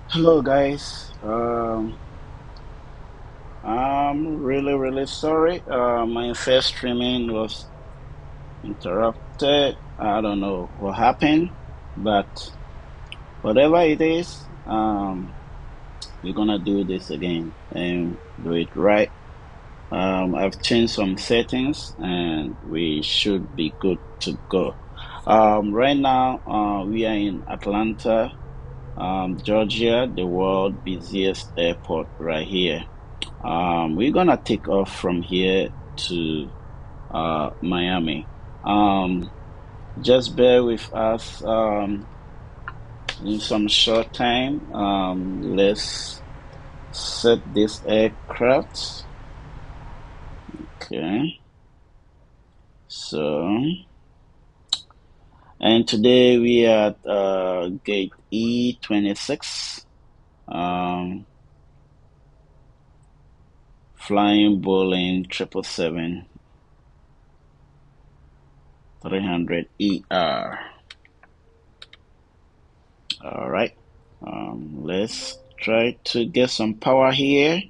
Hello guys. I'm really sorry. My first streaming was interrupted. I don't know what happened, but whatever it is, we're gonna do this again and do it right. I've changed some settings and we should be good to go. Right now, we are in Atlanta, Georgia, the world busiest airport right here. We're gonna take off from here to Miami. Um, just bear with us in some short time. Let's set this aircraft. Okay, so and today we are at gate E26, um, flying Boeing 777 300 ER. All right. Let's try to get some power here.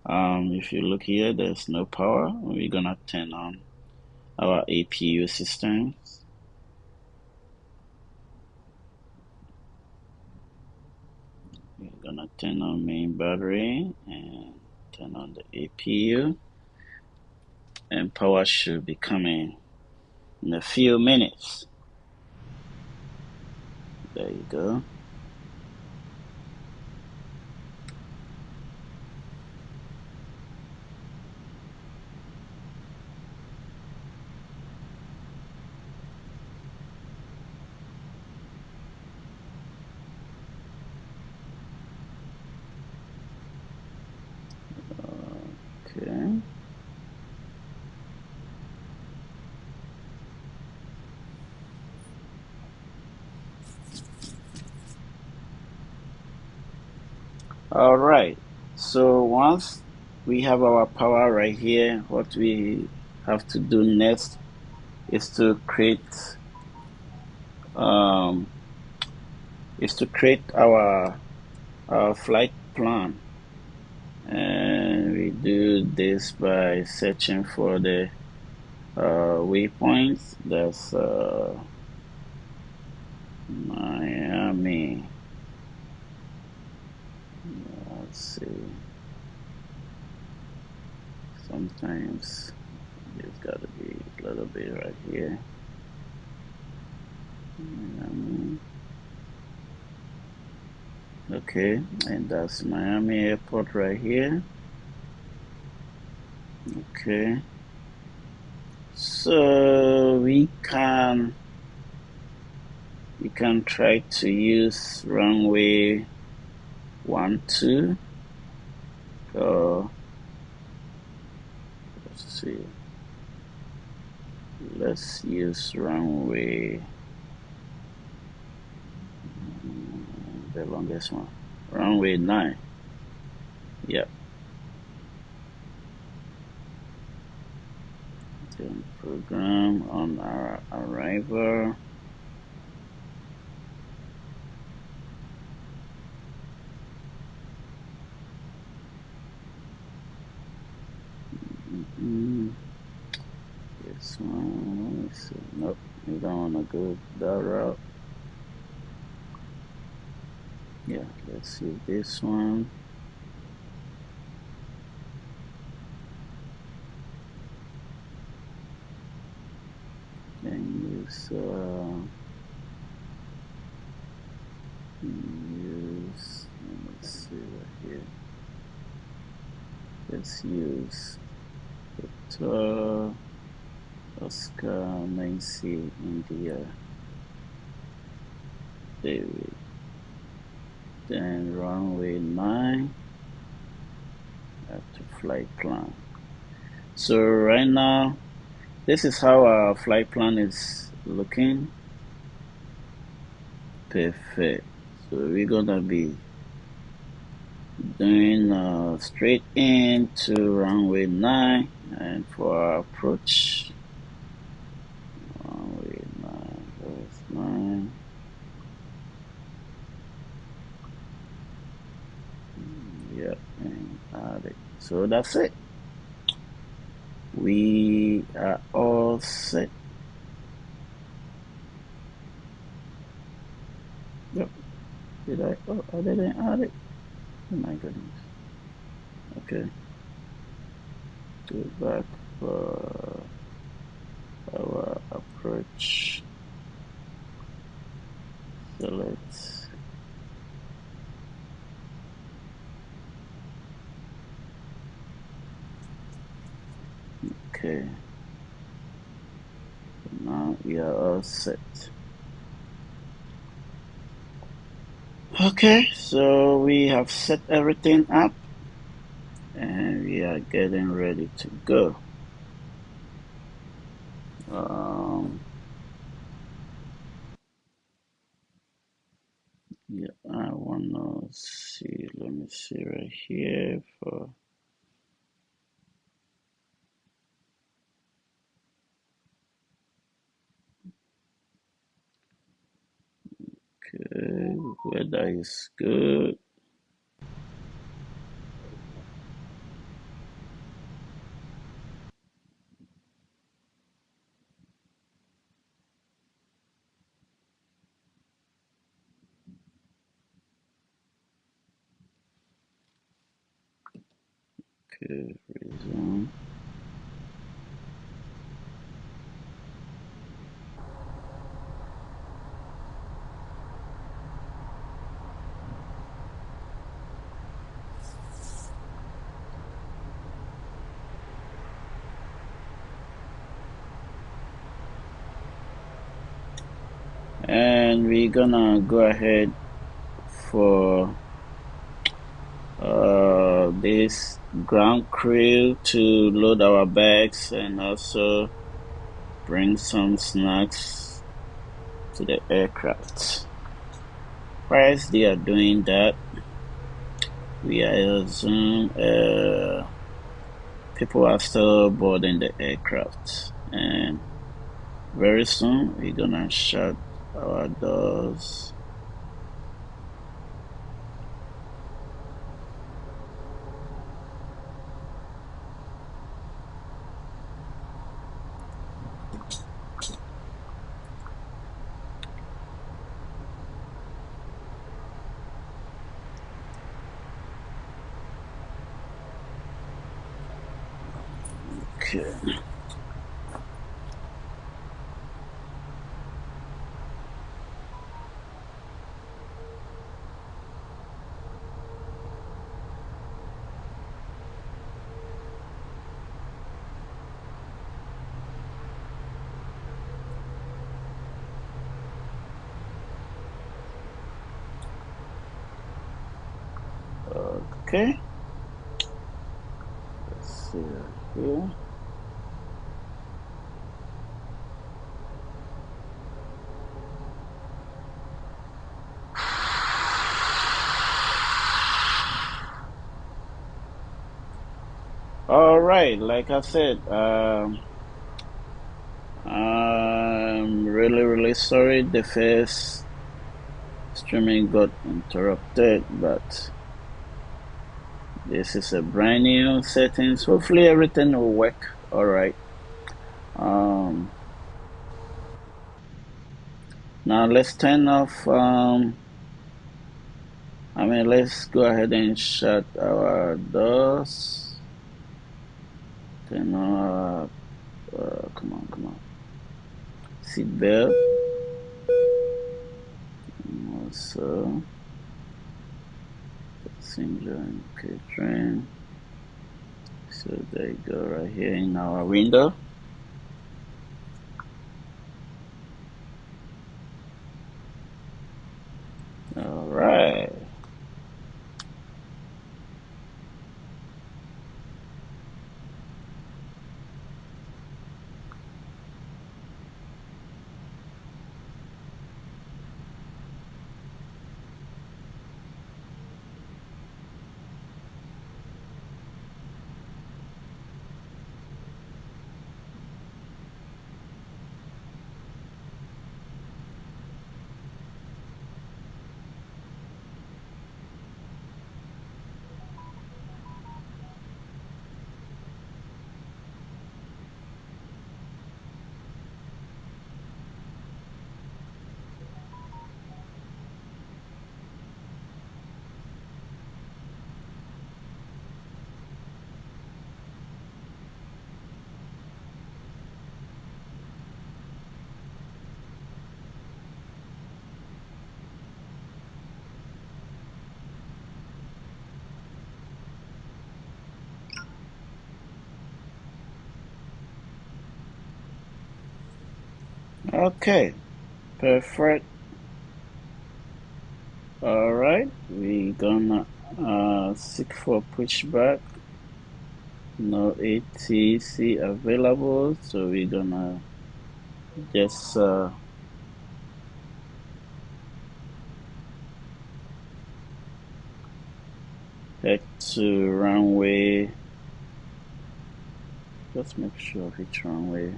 If you look here, there's no power. We're gonna turn on our APU system. We're gonna turn on main battery and turn on the APU, and power should be coming in a few minutes. There you go. Okay. All right. So once we have our power right here, what we have to do next is to um, create our flight plan, and we do this by searching for the waypoints. That's Miami. Let's see. Sometimes it's got to be a little bit right here. Miami. Okay, and that's Miami Airport right here. Okay, so we can try to use runway 12. So let's see. Let's use runway the longest one. Runway 9. Yep. Then program on our arrival. Mm, this one. Let me see. Nope. We don't want to go that route. Yeah. Let's use this one. And let me see right here. Let's use Victor, Oscar, Nancy, India, David. Then runway 9 to flight plan. So right now, this is how our flight plan is looking. Perfect. So we're gonna be doing straight into runway 9, and for our approach, runway 9, where's 9? So that's it. We are all set. Yep. Did I? Oh, I didn't add it. Oh my goodness. Okay. Go back for our approach. Select. Okay. Now we are all set. Okay, so we have set everything up and we are getting ready to go. Yeah, I wanna see. Let me see right here for. Okay, weather is good. Okay, resume. And we're gonna go ahead for this ground crew to load our bags and also bring some snacks to the aircraft. Whilst they are doing that, we are assume people are still boarding the aircraft, and very soon we're gonna shut our doors. Okay. Okay. Let's see right here. All right, like I said, I'm really sorry the first streaming got interrupted, but this is a brand new settings. Hopefully everything will work all right. Now let's turn off. Let's go ahead and shut our doors. Turn off. Come on. Seat belt. Also, passenger and catering. So there you go, right here in our window. All right. Okay, perfect. All right, we gonna seek for pushback. No ATC available, so we're gonna just head to runway. Let's make sure which runway.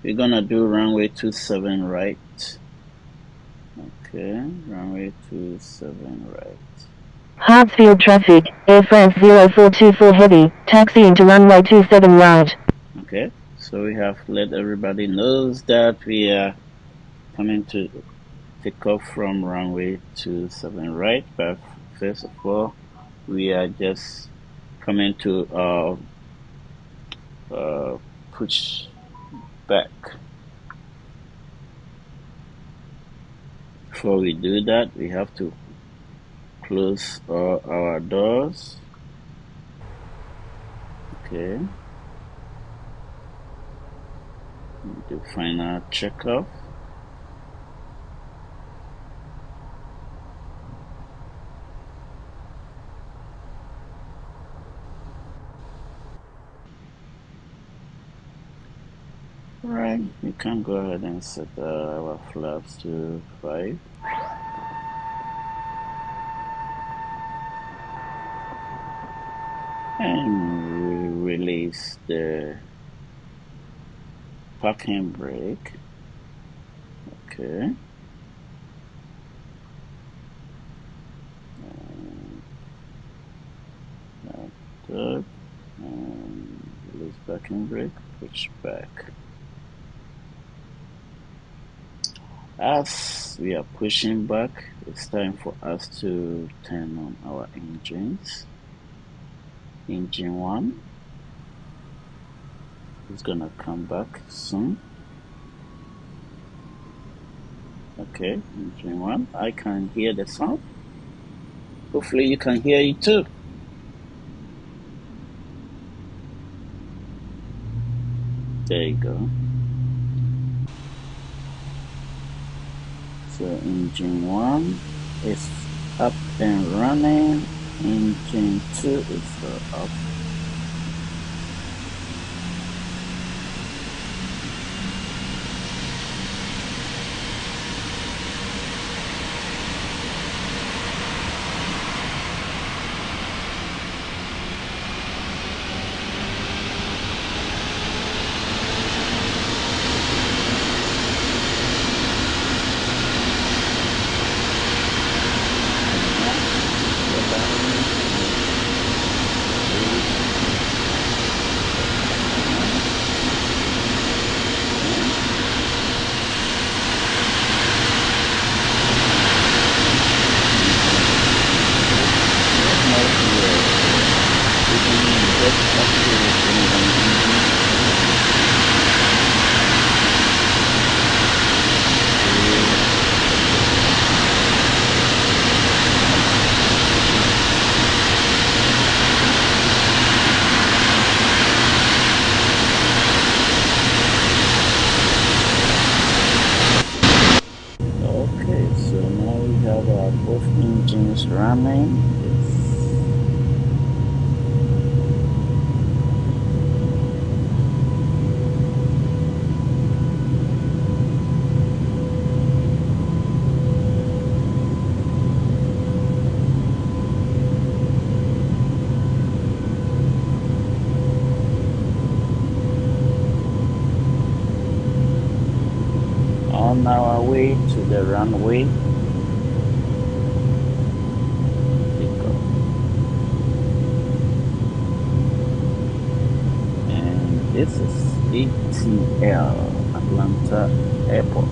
We're gonna do runway 27 right. Okay, runway 27 right. Hartsfield traffic, Air France 0424 heavy, taxiing to runway 27 right. Okay, so we have let everybody knows that we are coming to take off from runway 27 right, but first of all, we are just coming to push back. Before we do that, we have to close all our doors. Okay. Do final checkoff. Alright, we can go ahead and set our flaps to 5. And we release the parking brake. Okay. And that, and release parking brake, push back. As we are pushing back, it's time for us to turn on our engines. Engine 1 is gonna come back soon. Okay, engine 1. I can hear the sound. Hopefully you can hear it too. There you go. So engine 1 is up and running. Engine 2 is up. Okay, so now we have our both engines running. On our way to the runway. And this is ATL Atlanta Airport.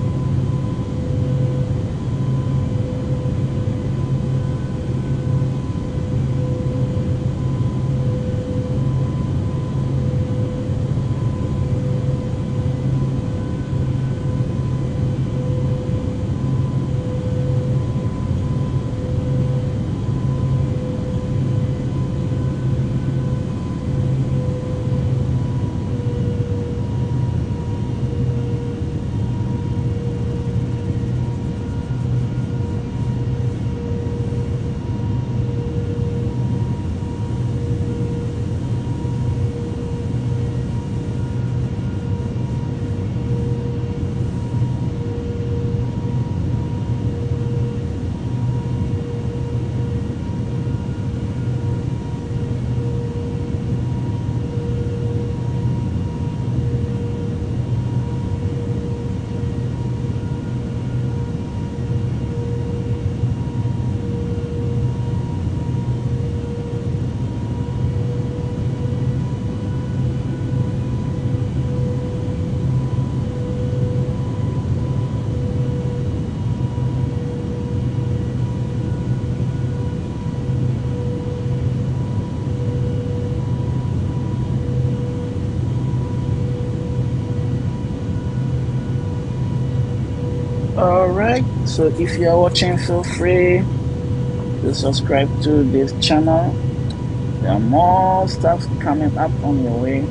Alright, so if you are watching, feel free to subscribe to this channel. There are more stuff coming up on your way.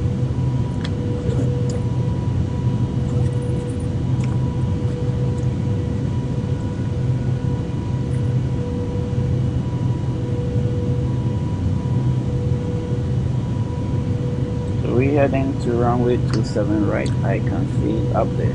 So we're heading to runway 27 right. I can see it up there.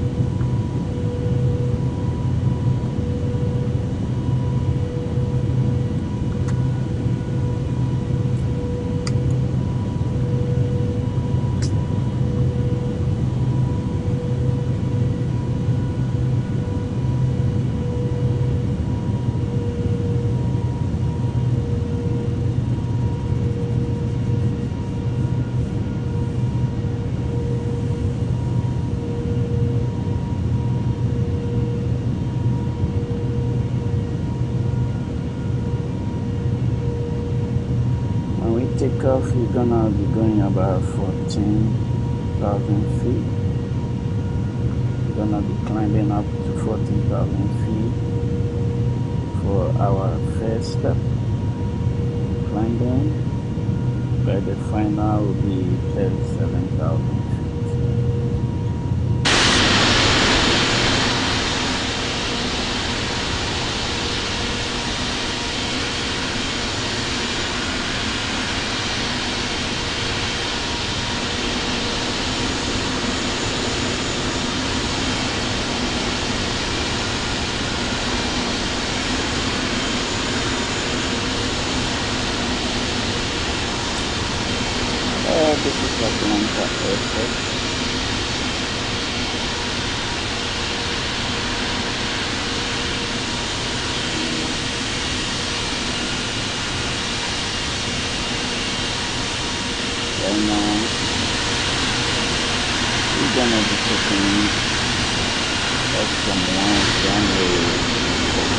When we take off, we're gonna be going about 14,000 feet. We're gonna be climbing up to 14,000 feet for our first step. Climbing, but the final will be 37,000 feet. This is Atlanta Airport. And we're gonna be taking off some one runway 7.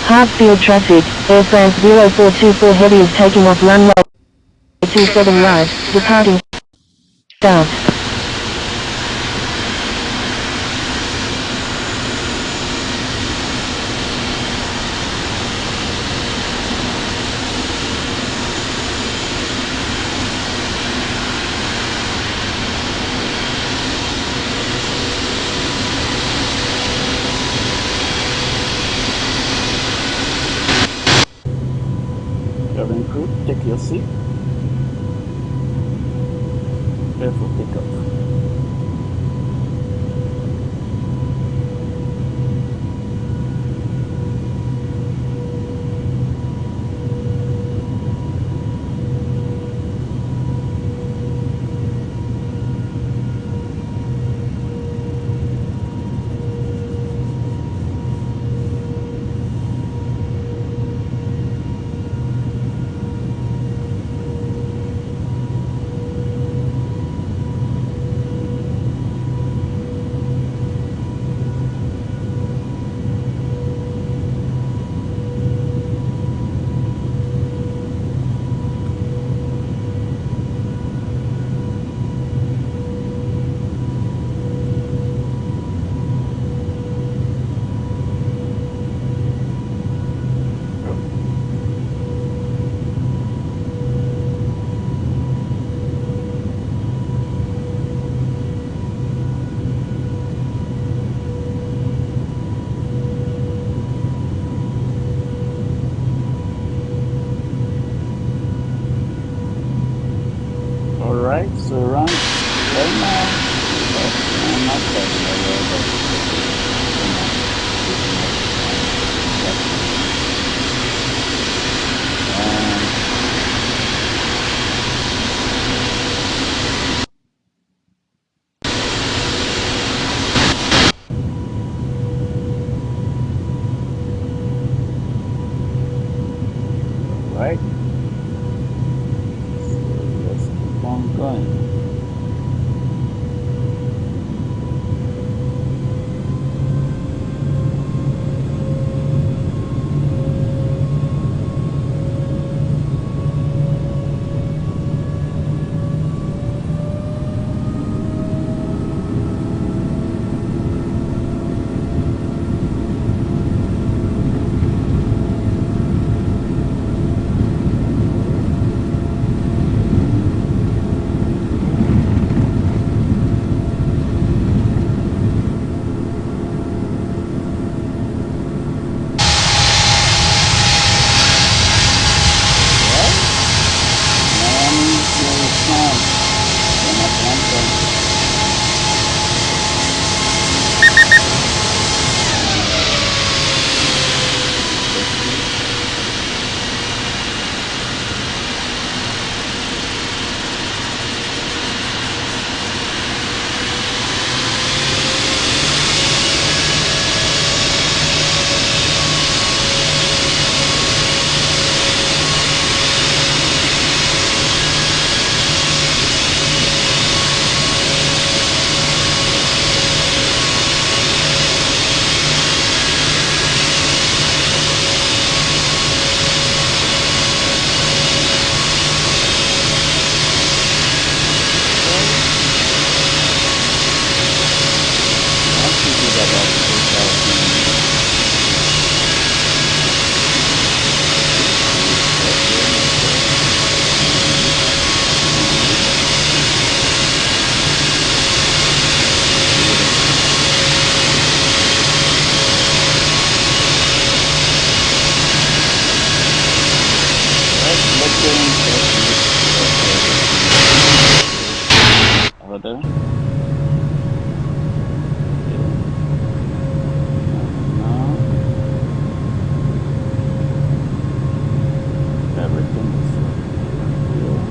Hartsfield traffic, Air France 0424 Heavy is taking off runway 27 right, departing south. Cabin crew, take your seat. Prepare for takeoff. right? So let's keep on going. Miami, here it comes from Atlanta. Proceed. Okay. Altitude about 3,000 feet. Okay, okay. Smooth, smooth, beautiful. Right, looking so peaceful. Everything looking good in order. Okay. And now everything is looking good.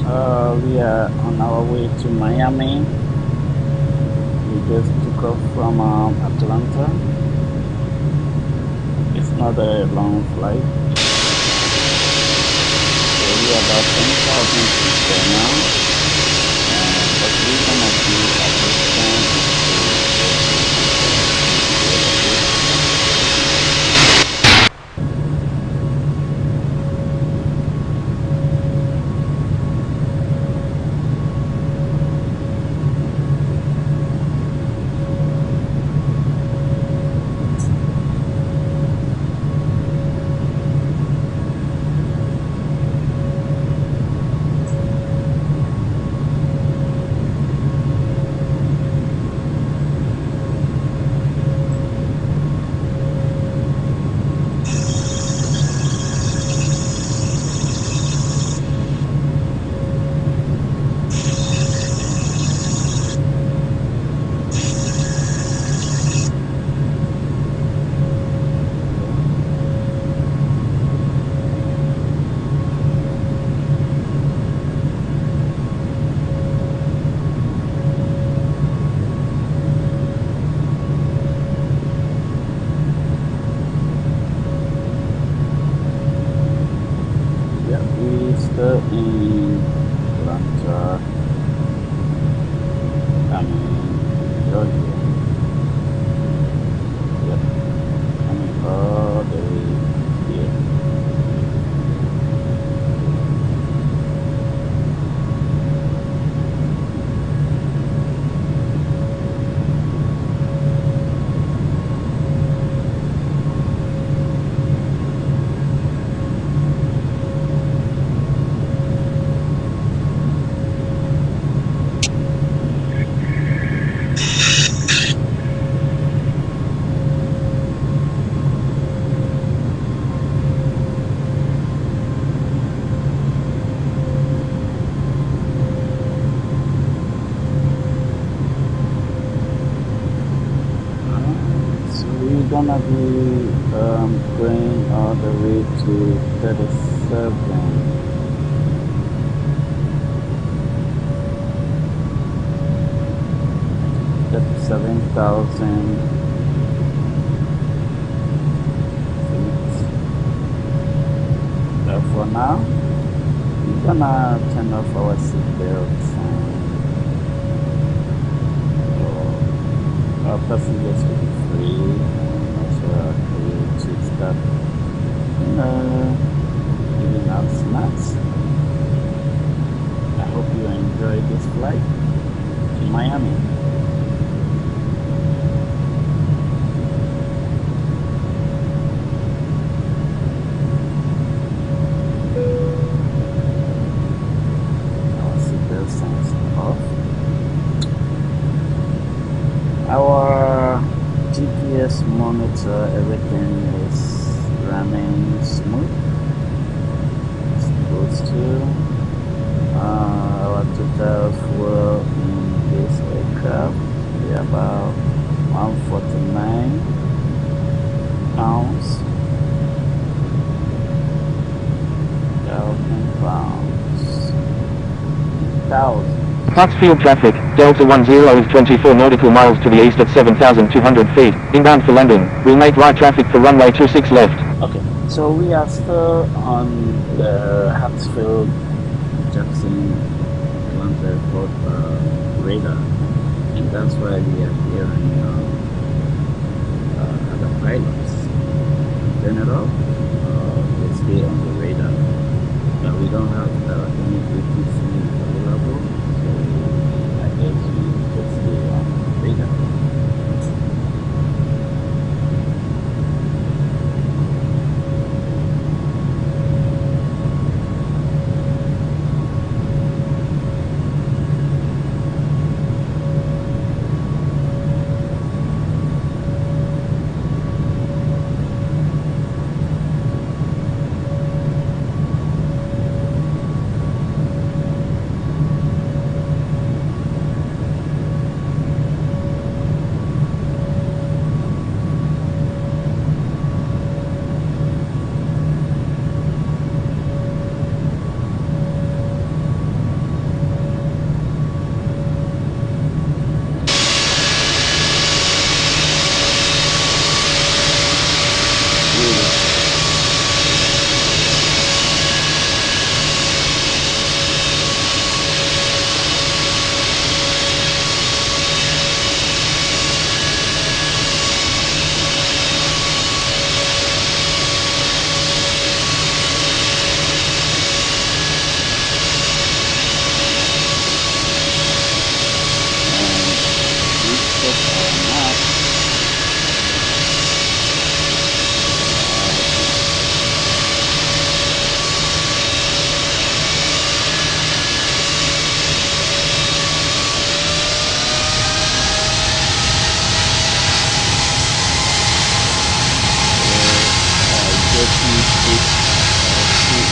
We are on our way to Miami. We just took off from Atlanta. It's not a long flight. So we are about 10,000 feet there now. What we're gonna do at this point is we still in Atlanta. I mean, Georgia. Yep. I mean, all the way here. So we're gonna be going all the way to 37,000 feet. For now, we're gonna turn off our seatbelts and our passengers will be free and also free to start, giving out snacks. I hope you enjoy this flight to Miami. Our seatbelt signs off. Our GPS monitor, everything is running smooth. It's supposed to. Our total fuel in this aircraft is about 149 pounds. 1,000 pounds. 1,000. Hartsfield traffic, Delta 10 is 24 nautical miles to the east at 7,200 feet, inbound for landing, will make right traffic for runway 26 left. Okay, so we are still on the Hartsfield-Jackson Atlanta Airport radar, and that's why we are hearing other pilots. Turn it off, they stay on the radar. But we don't have any ATC available, so I guess we just stay on the radar.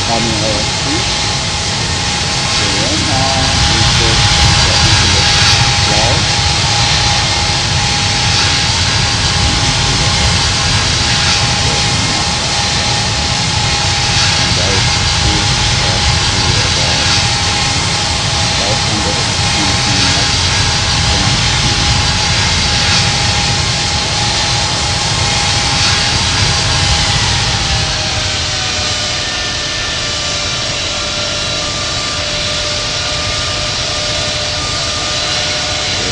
I mean speed. So right now we just get into the flight. And that will push us to about 520 knots ground speed. So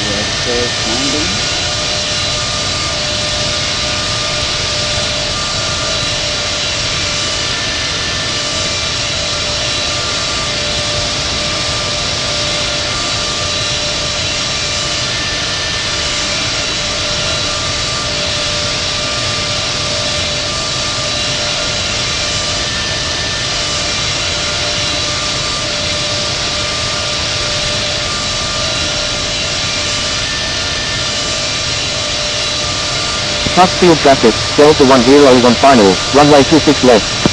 we're still climbing. Hartsfield traffic, Delta 10 is on final, runway 26 left.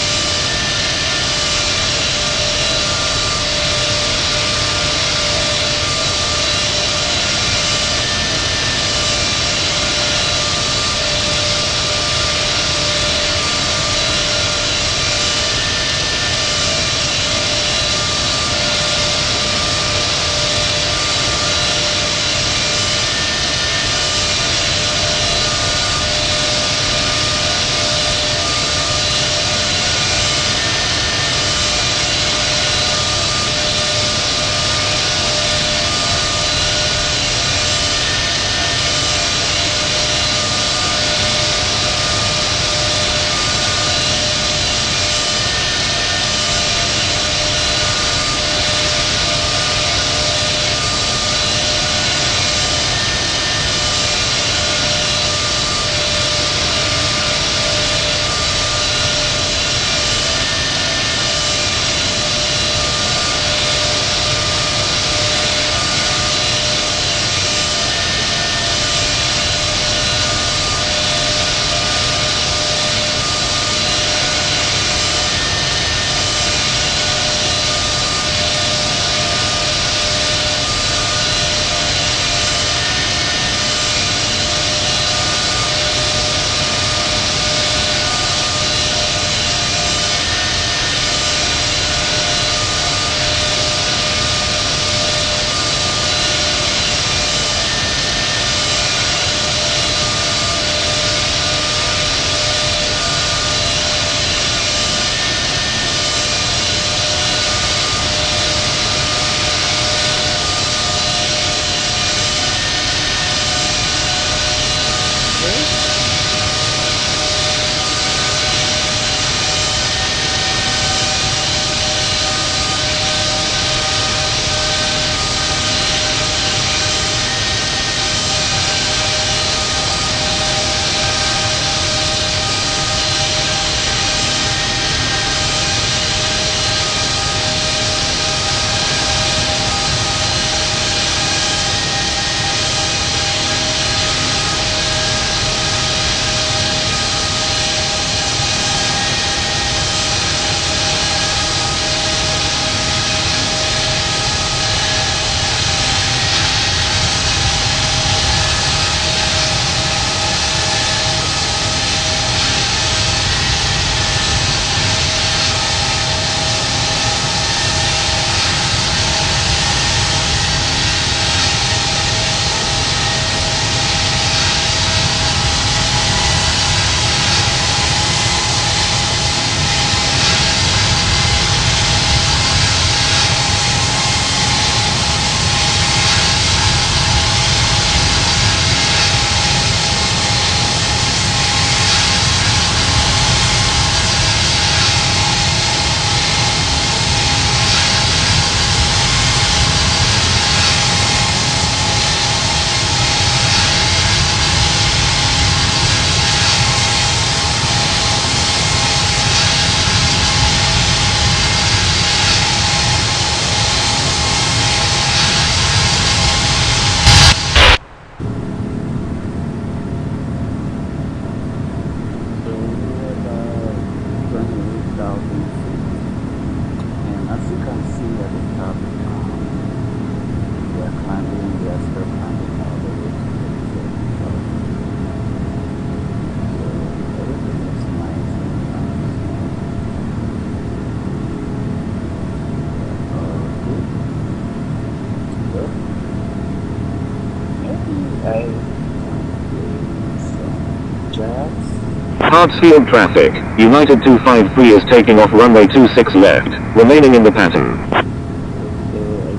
Hartsfield traffic. United 253 is taking off runway 26 left, remaining in the pattern.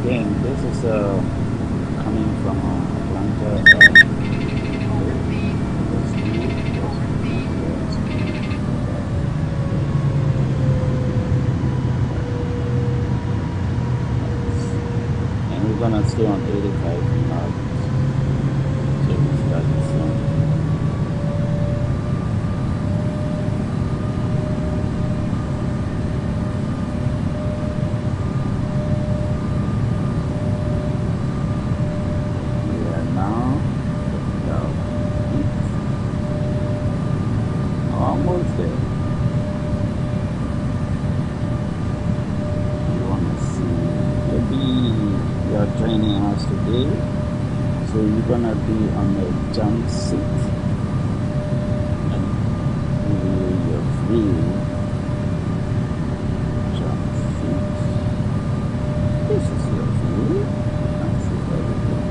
Again, this is coming from Atlanta. And we're gonna stay on 85 knots. So we start this one. Almost there. You want to see, maybe you are training us today, so you're gonna be on a jump seat, and you're free jump seat. This is your view. You can see everything.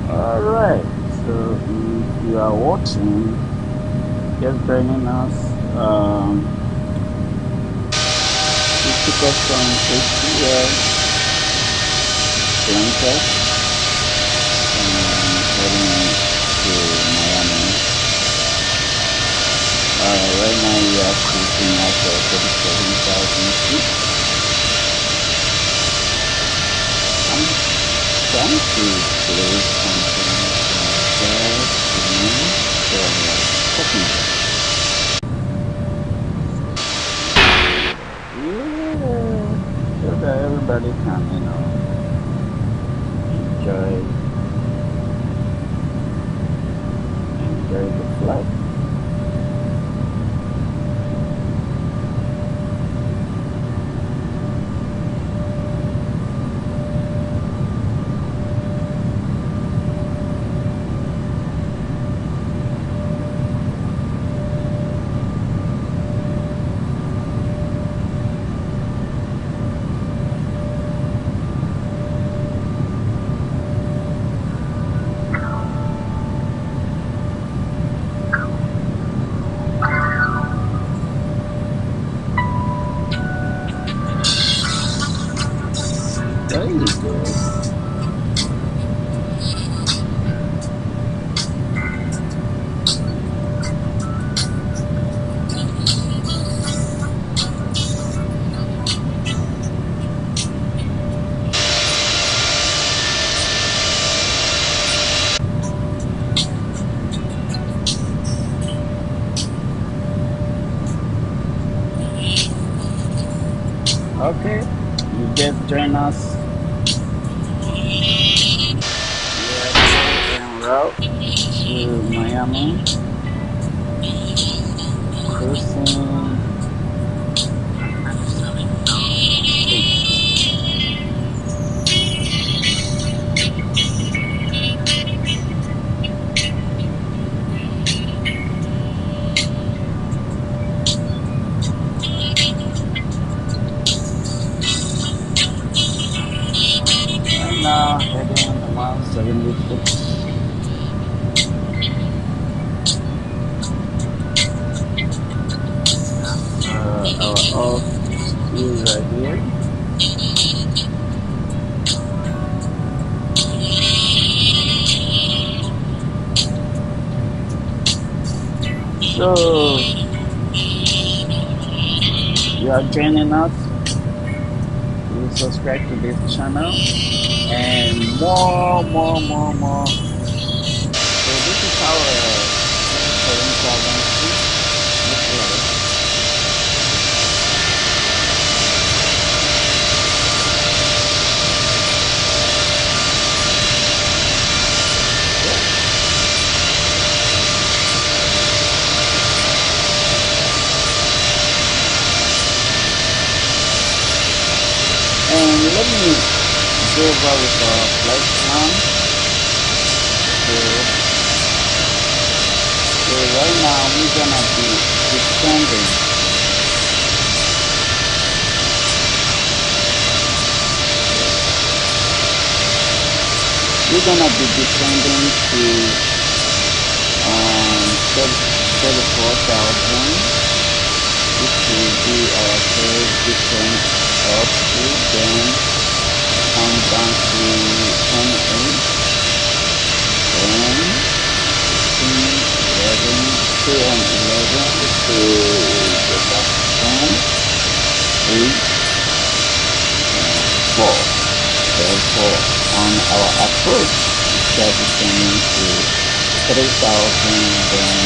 Alright, so if you are watching, just joining us, we took us from ATL Atlanta and heading to Miami. Right now we are cruising at 37,000 feet. I'm trying to play something like that for cooking. everybody can, enjoy the flight. There you go. Okay, you just join us. We are still en route to Miami, cruising at 97 knots speed. Right now, heading 176. That's our off speed right here. So, you are joining us. Please subscribe to this channel and more. So this is our 77,000 feet. Look like. Yeah. And let me go over with our flight plan. So right now we're gonna be descending. We're gonna be descending to 34,000, which will be our first descent altitude. Then come down to 28, then 16, 11, stay on 11, so go back to 10, 8, 4. Therefore, on our approach, we start descending to 3,000, then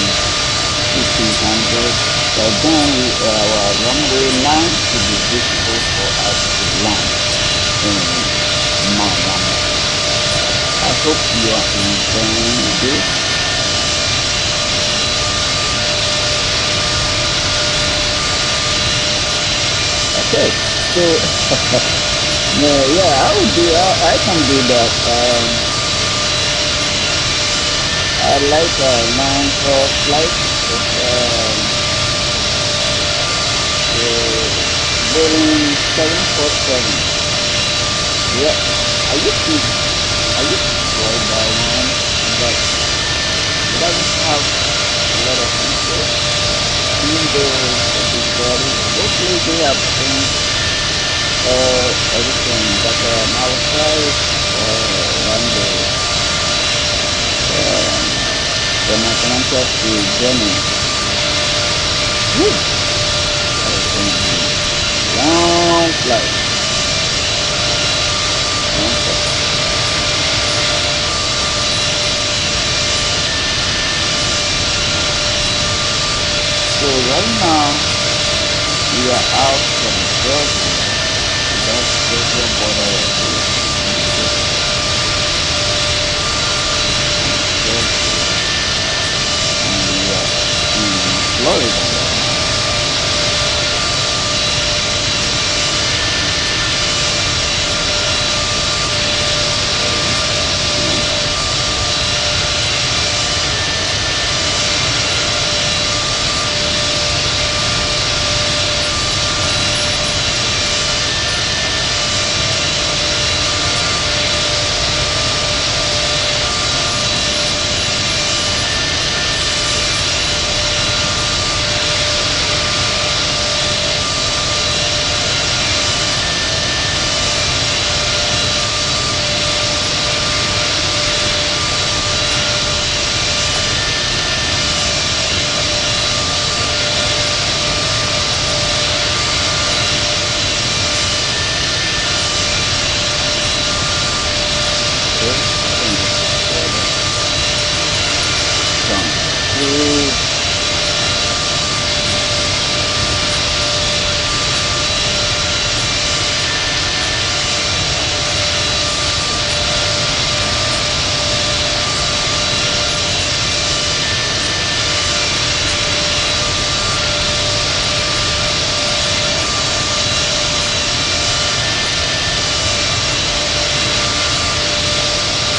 1,500. But then our runway 9 should be visible for us to land in Miami. I hope you are enjoying this. Okay, so yeah, I can do that. I like a 9-hour flight with Boeing 747. Yeah, I used to fly by one, but it doesn't have a lot of features. Even though it's a big body, hopefully they have changed everything. But I will try one day from Atlanta to Germany. Woo! That is going to be long flight. Long flight. So right now we are out from Georgia. That's Georgia border right here. Georgia. And we are in Florida right now. Okay. Okay, I think this is better. Sounds good.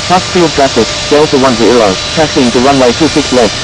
Hartsfield-Jackson, Delta 10, taxiing to runway 26 left.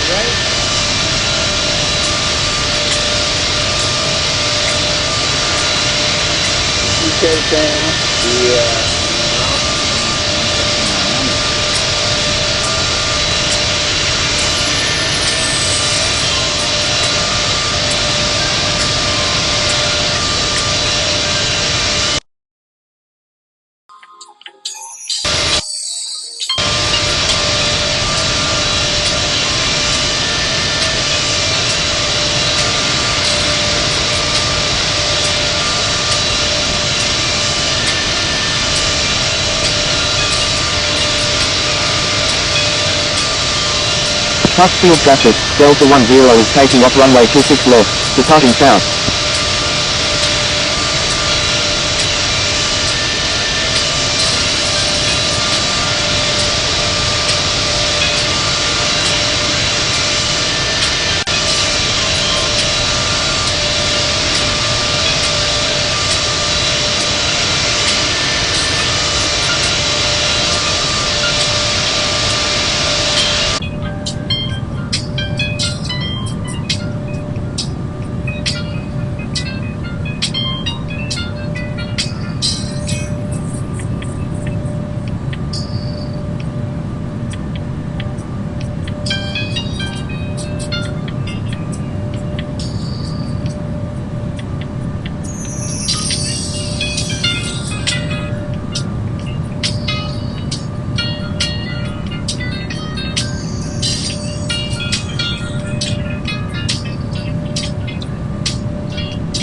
Alright. Okay, fam. We are en route to enter to Miami. Hartsfield-Jackson, Delta 10 is taking off runway 26 left, departing south.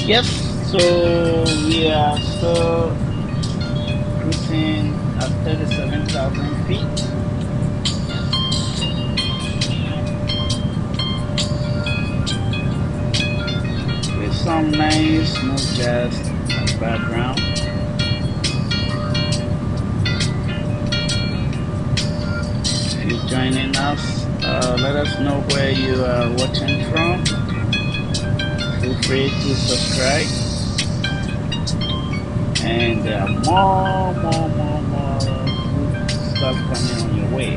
Yes, so we are still cruising at 37,000 feet. With some nice smooth jazz as background. If you're joining us, let us know where you are watching from. Feel free to subscribe. And there are more good stuff coming on your way.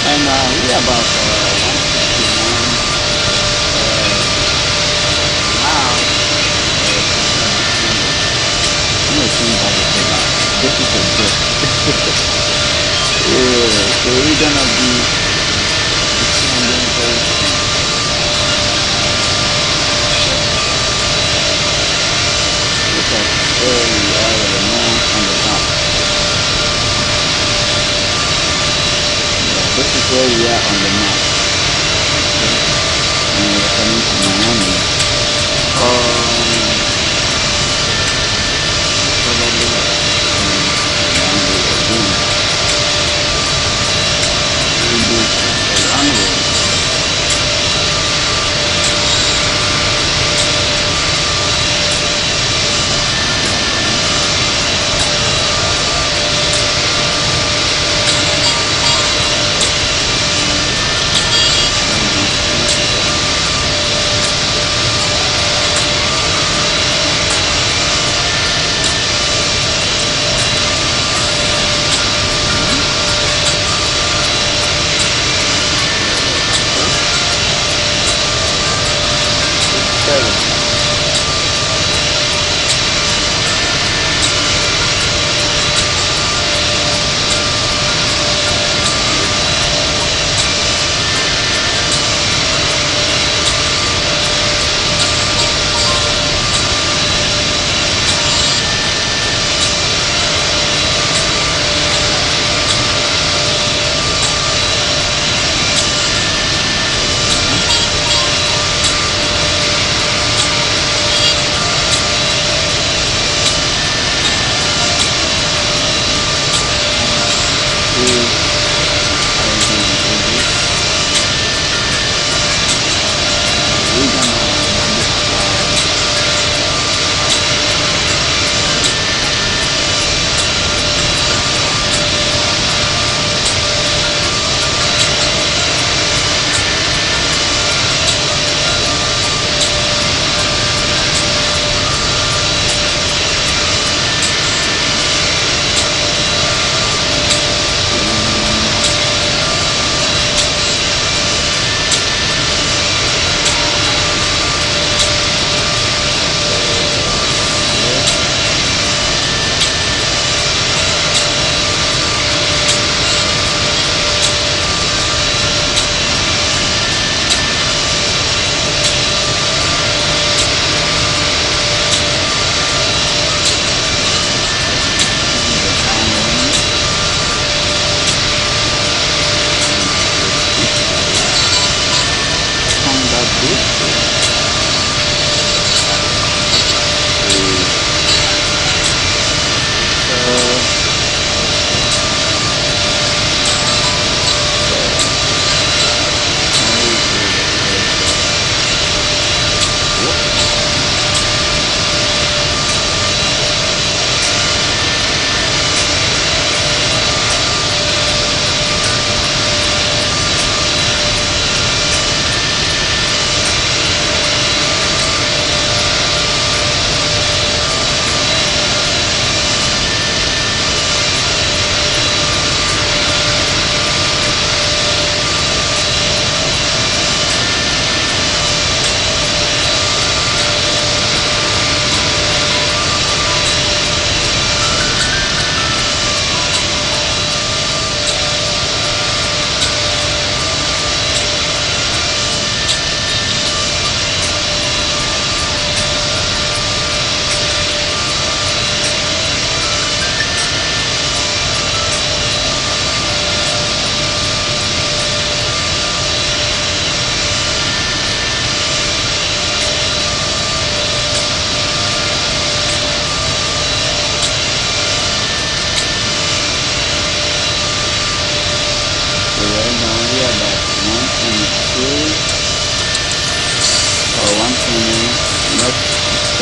And we are about 161 miles. I'm gonna think about it now. This is a joke. Yeah, so we're gonna be descending very soon. Look at where we are with the moon on the map. Yeah, this is where we are on the map. Okay. And we're coming to Miami. Probably runway again. We'll do the runway.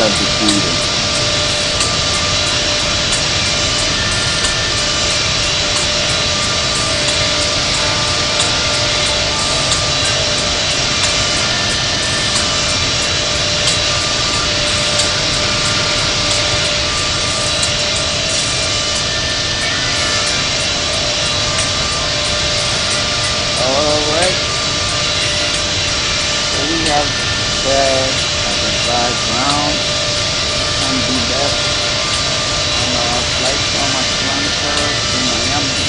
start descending. Alright, so we have that as a background and do that on our flight from Atlanta to Miami.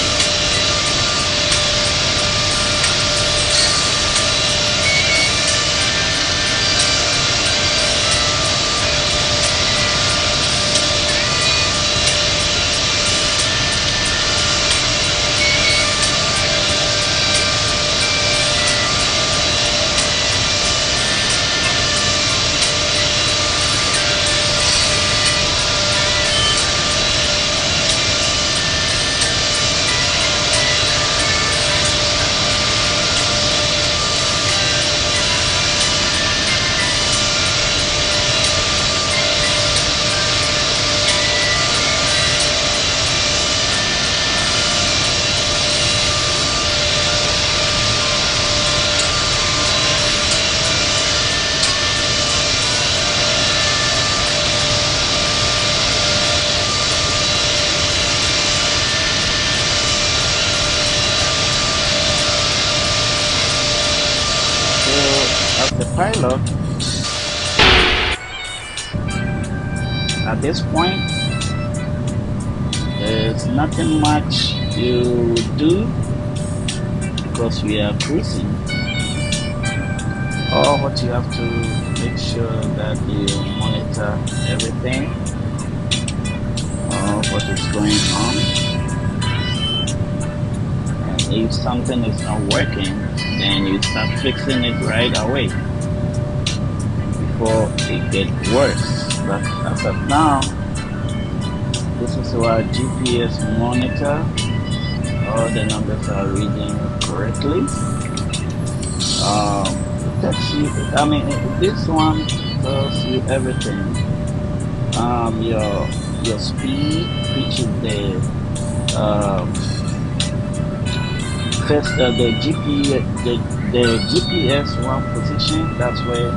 So as a pilot, at this point, there's nothing much you do because we are cruising. Or what you have to make sure that you monitor everything, what is going on, and if something is not working, then you start fixing it right away before it gets worse. But as of now, this is our GPS monitor. All the numbers are reading correctly. Tells you, I mean, this one tells you everything. Your speed, which is the first the GPS one position. That's where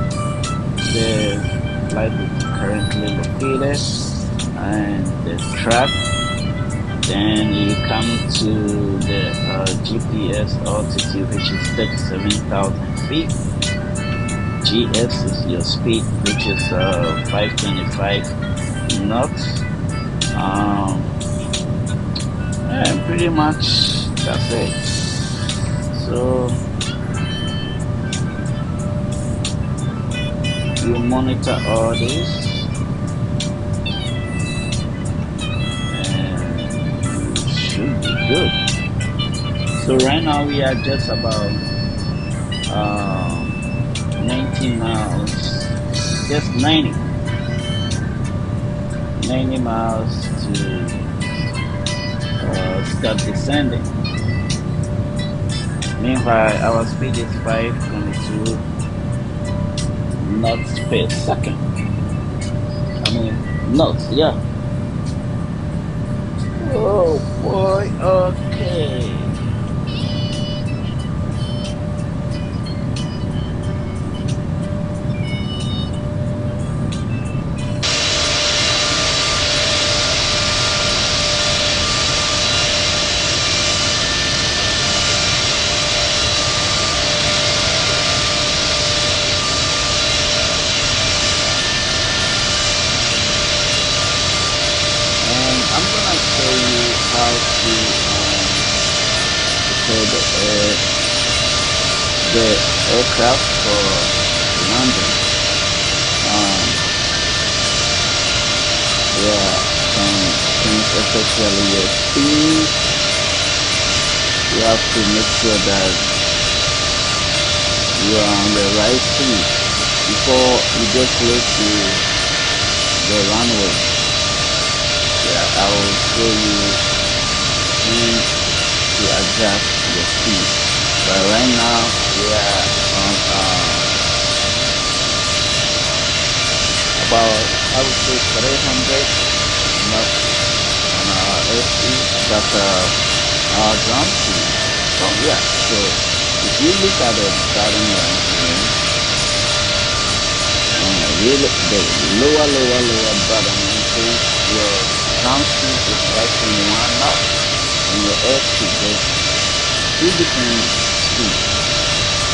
the flight is currently located, and the track. Then you come to the GPS altitude, which is 37,000 feet. GS is your speed, which is 525 knots. And pretty much that's it. So you monitor all this. Should be good. So right now we are just about 90 miles, just 90 miles to start descending. Meanwhile, our speed is 522 knots per second. I mean knots, yeah. Oh boy, okay. I'm gonna show you how to prepare the aircraft for landing. Yeah, some things, especially your speed. You have to make sure that you are on the right speed before you get close to the runway. Yeah, I will show you when to adjust the speed. But right now we are on about say 300 knots on our airspeed. That's our ground speed. Oh yeah, so if you look at the starting line here, the lower bottom says your ground speed is right from 1 knot, and your airspeed is 2 different speeds.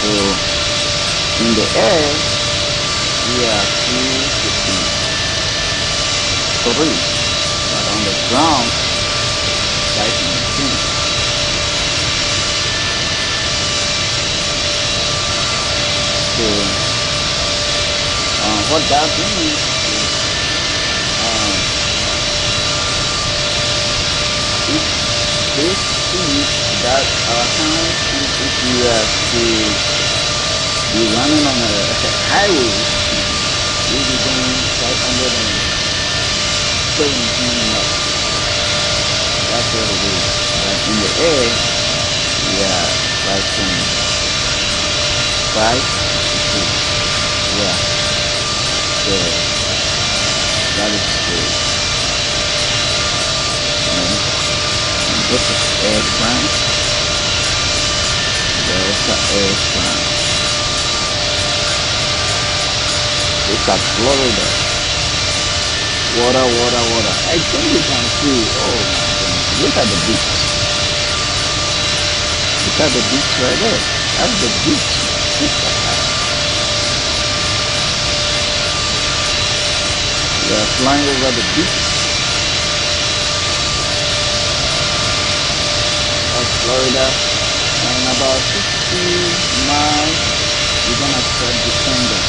So in the air, we are 253, but on the ground, right in the scene. So what that means is if this speed that our current speed, if we are to be running on a highway, we'll be doing 517 knots. That's what it is. But in the air, we are 5.5. Yeah. So that is good. And this is air France. Delta Air France. Look at Florida. Water. I think you can see. Oh my goodness. Look at the beach. Look at the beach right there. That's the beach. We are flying over the beach of Florida, and about 60 miles, we're gonna start descending.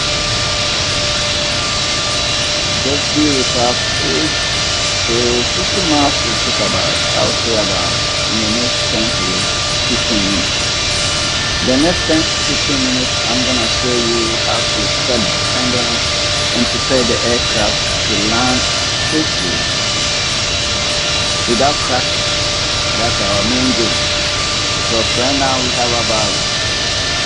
Just be with us. So 60 miles will take about, I would say about in the next 10 to 15 minutes. The next 10 to 15 minutes, I'm gonna show you how to start descending and prepare the aircraft to land safely without crashing. That's our main goal. Because right now we have about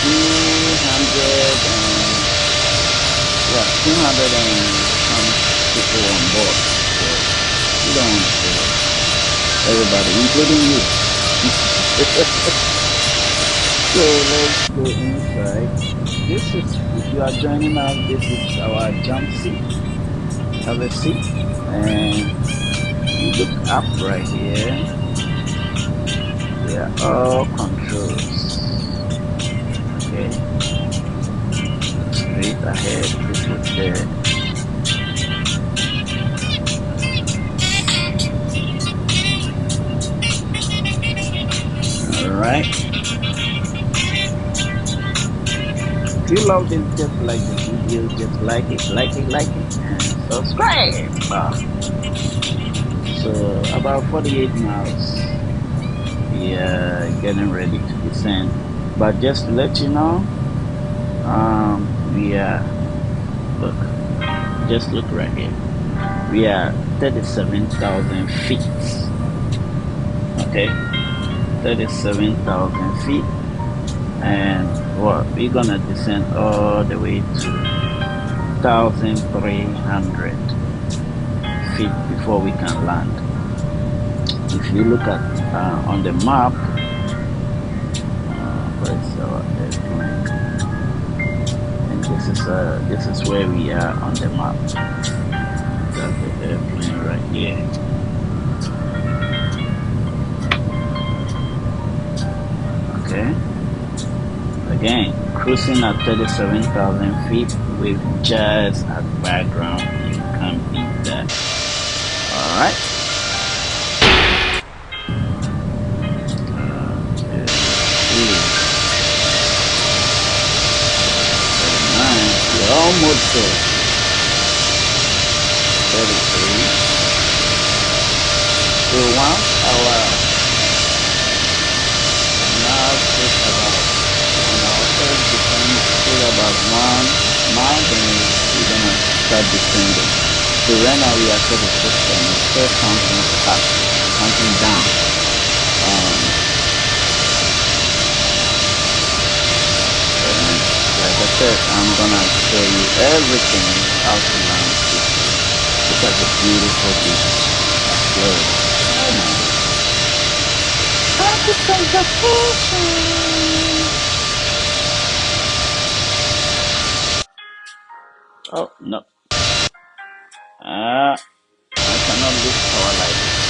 200 and some people on board. So we don't want to kill everybody, including you. So let's go inside. This is, if you are joining us, this is our jump seat. Have a seat, and you look up right here. They are all controls. Okay. Straight ahead. This is there. Alright. If you love this, just like the video, just like it, and subscribe. So about 48 miles, we are getting ready to descend. But just to let you know, we are, look, just look right here. We are 37,000 feet. Okay, 37,000 feet. And we're gonna descend all the way to 1,300 feet before we can land. If you look at on the map, where's our airplane? And this is where we are on the map. That's the airplane right here. Okay. Again, cruising at 37,000 feet with jazz at background. You can't beat that. Alright. We're almost there. 33. So once our nav is about about 1 mile, then we're gonna start descending. So right now we are 36 and it's still counting up, counting down. Like I said, I'm gonna show you everything how to land. such a beautiful beach. Florida. Oh my God. Tropical vacation. Oh no. I cannot lift power like this.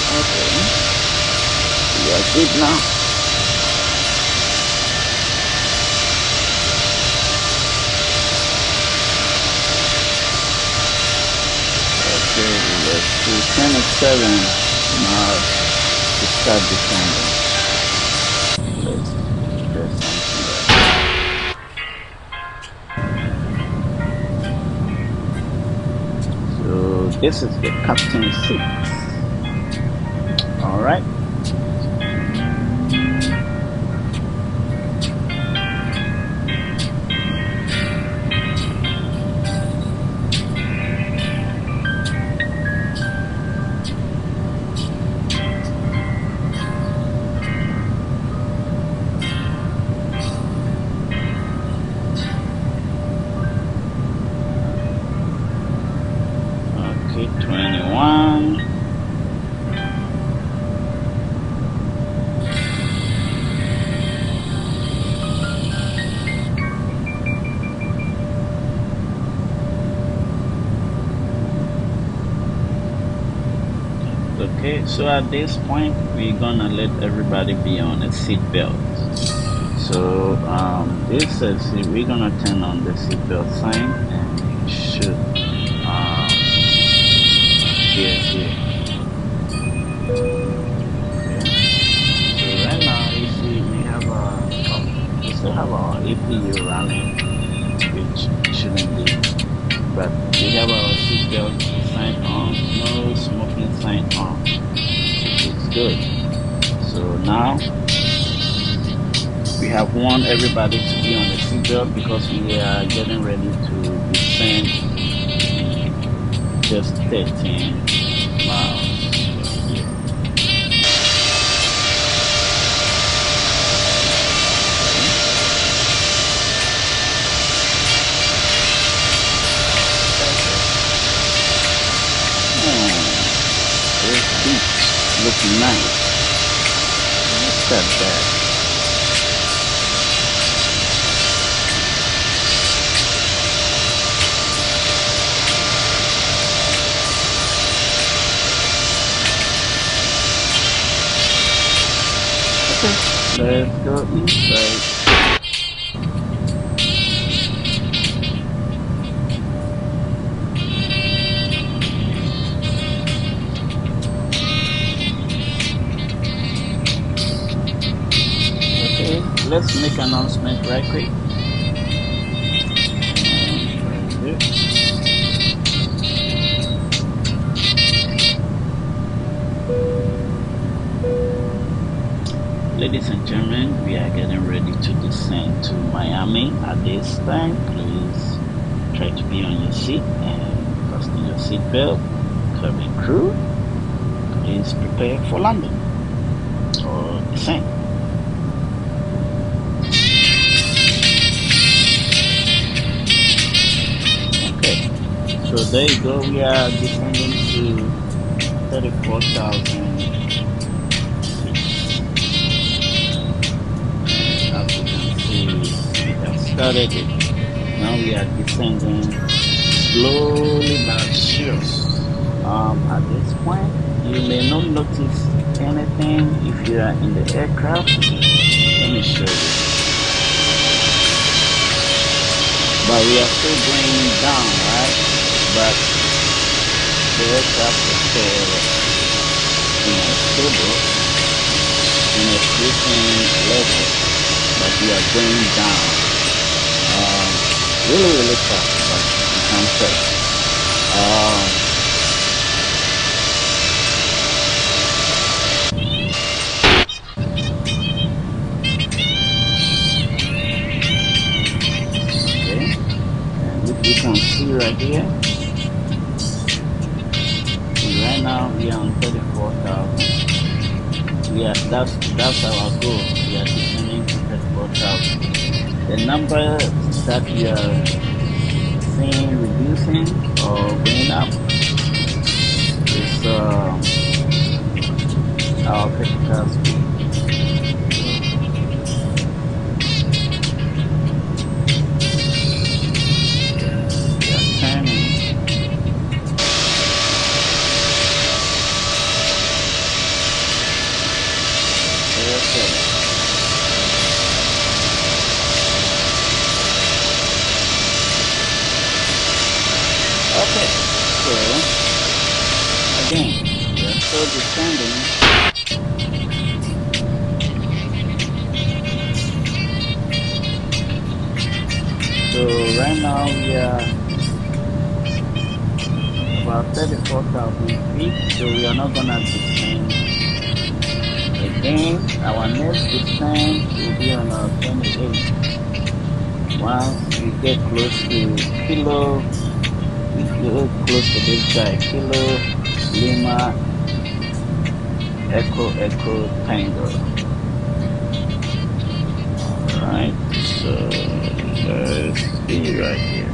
Okay. We are good now. Okay, let's do 27 miles to start descending. Let's press something there. So this is the captain's seat. All right. Okay, 21. Okay, so at this point, we're gonna let everybody be on a seat belt. So this says we're gonna turn on the seat belt sign, and it should appear here. Okay. So right now, you see we have we still have our APU running, which shouldn't be, but we have our seat belt sign on, no smoking sign on. It's good. So now we have warned everybody to be on the seatbelt because we are getting ready to descend just 13 miles. This beach looking nice. Look at that. Okay, let's go inside. Okay, let's make an announcement right quick. Ladies and gentlemen, we are getting ready to descend to Miami. At this time, please try to be on your seat and fasten your seat belt. Cabin crew, please prepare for landing or descent. Okay, so there you go. We are descending to 34,000. Started it. Now we are descending slowly but surely. At this point, you may not notice anything if you are in the aircraft. Let me show you. But we are still going down, right? But the aircraft is still stable in a cruising level, but we are going down. Really fast, but you can't tell. Okay, and if you can see right here. And right now we are on 34,000. That's our goal. We are descending to 34,000. The number that we are seeing reducing or going up is our critical speed. We are turning. Okay. Okay. So again, we are still descending. So right now we are about 34,000 feet. So we are not gonna descend again. Our next descent will be on our 28. Once we get close to Kilo, we go close to this guy, Kilo Lima Echo Tango. Alright, so let's see right here.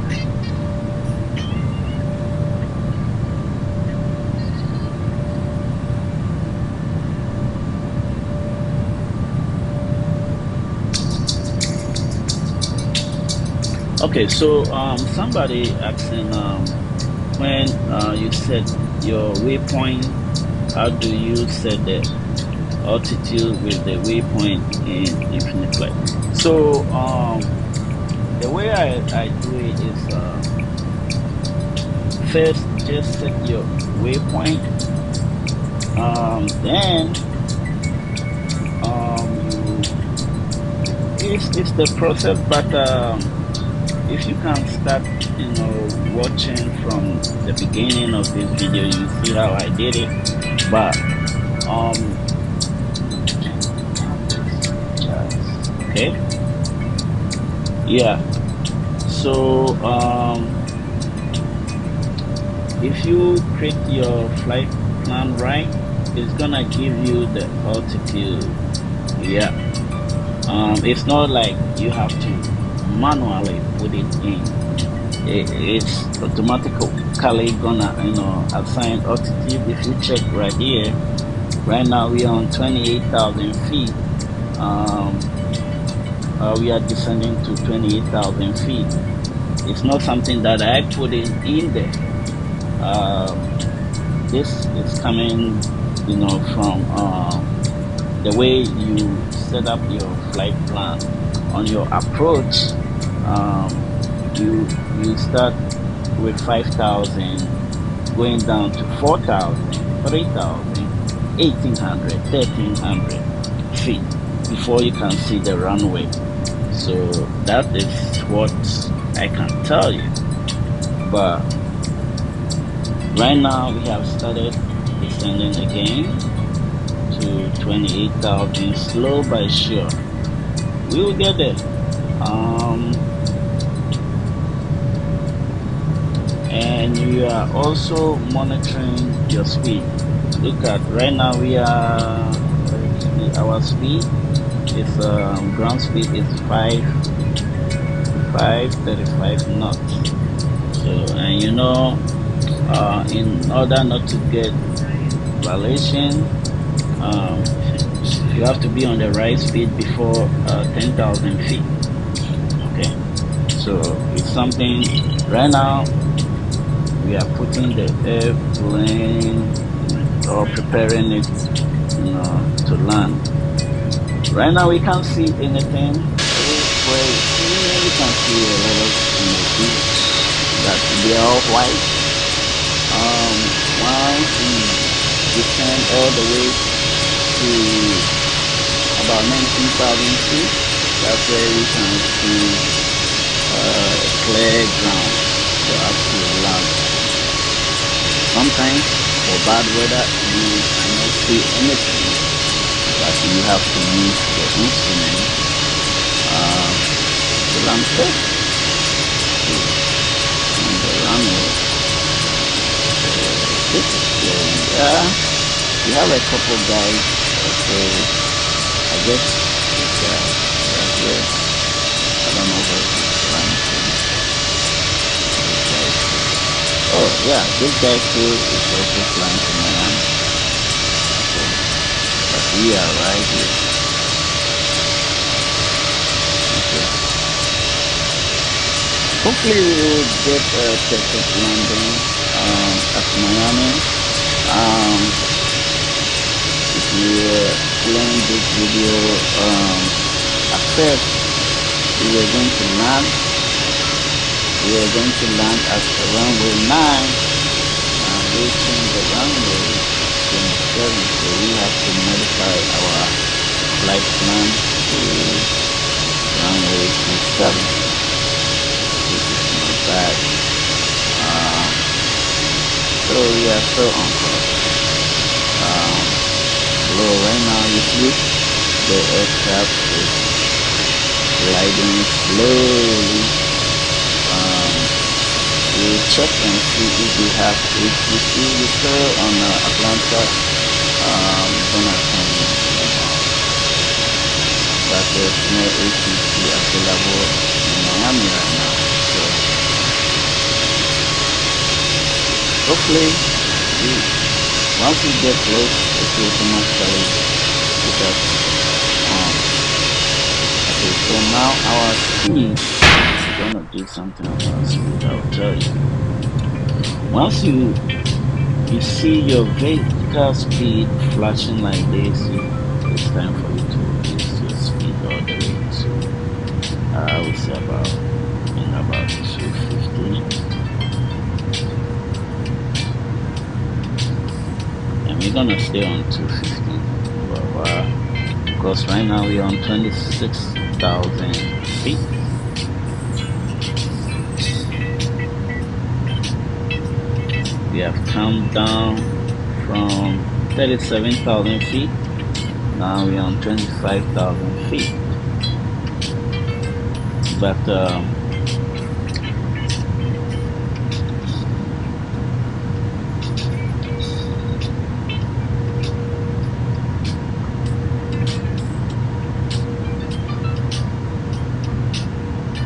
Okay, so somebody asking when you set your waypoint, how do you set the altitude with the waypoint in infinite flight? So the way I do it is first just set your waypoint, then it's the process, but if you can start, watching from the beginning of this video, you see how I did it. But okay, yeah. So if you create your flight plan right, it's gonna give you the altitude. Yeah. It's not like you have to manually put it in. It's automatically gonna assign altitude. If you check right here, right now we are on 28,000 feet. We are descending to 28,000 feet. It's not something that I put in there. This is coming from the way you set up your flight plan. On your approach, you start with 5,000, going down to 4,000, 3,000, 1,800, 1,300 feet before you can see the runway. So that is what I can tell you. But right now we have started descending again to 28,000, slow but sure. We will get there. And you are also monitoring your speed. Look at right now we are our speed is ground speed is 535 knots. So and in order not to get violation, you have to be on the right speed before 10,000 feet. Okay, so it's something right now we are putting the airplane or preparing it to land. Right now we can't see anything. Where you can see a lot of beach that they are all white. Once we descend all the way to about 19,000 feet, that's where we can see clear ground for us to land. Sometimes for bad weather you cannot see anything, but you have to use the instrument to land safe on the Yeah, we have a couple guys. So I guess this guy right here. I don't know where he's flying from. This guy too. Oh yeah, this guy too is also flying to Miami. Okay, but we are right here. Okay. Hopefully we will get a perfect landing at Miami. Um, if you were playing this video, at first we were going to land. We were going to land at runway 9, and we changed the runway 27, so we have to modify our flight plan to runway 27, which is not bad. So we are still on course. Below right now, you see the aircraft is gliding slowly. We'll check and see if we have, if you see we're still on Atlanta, Jonathan, but there's no ATC available in Miami right now. So hopefully, once we get close, it will automatically put us on. Okay, so now our speed, we're gonna do something on our speed, I'll tell you. Once you see your vehicle speed flashing like this, it's time for you to reduce your speed all the way to, I would say about 250. And we're gonna stay on 250 for a while, because right now we're on 26,000 feet. We have come down from 37,000 feet. Now we're on 25,000 feet. But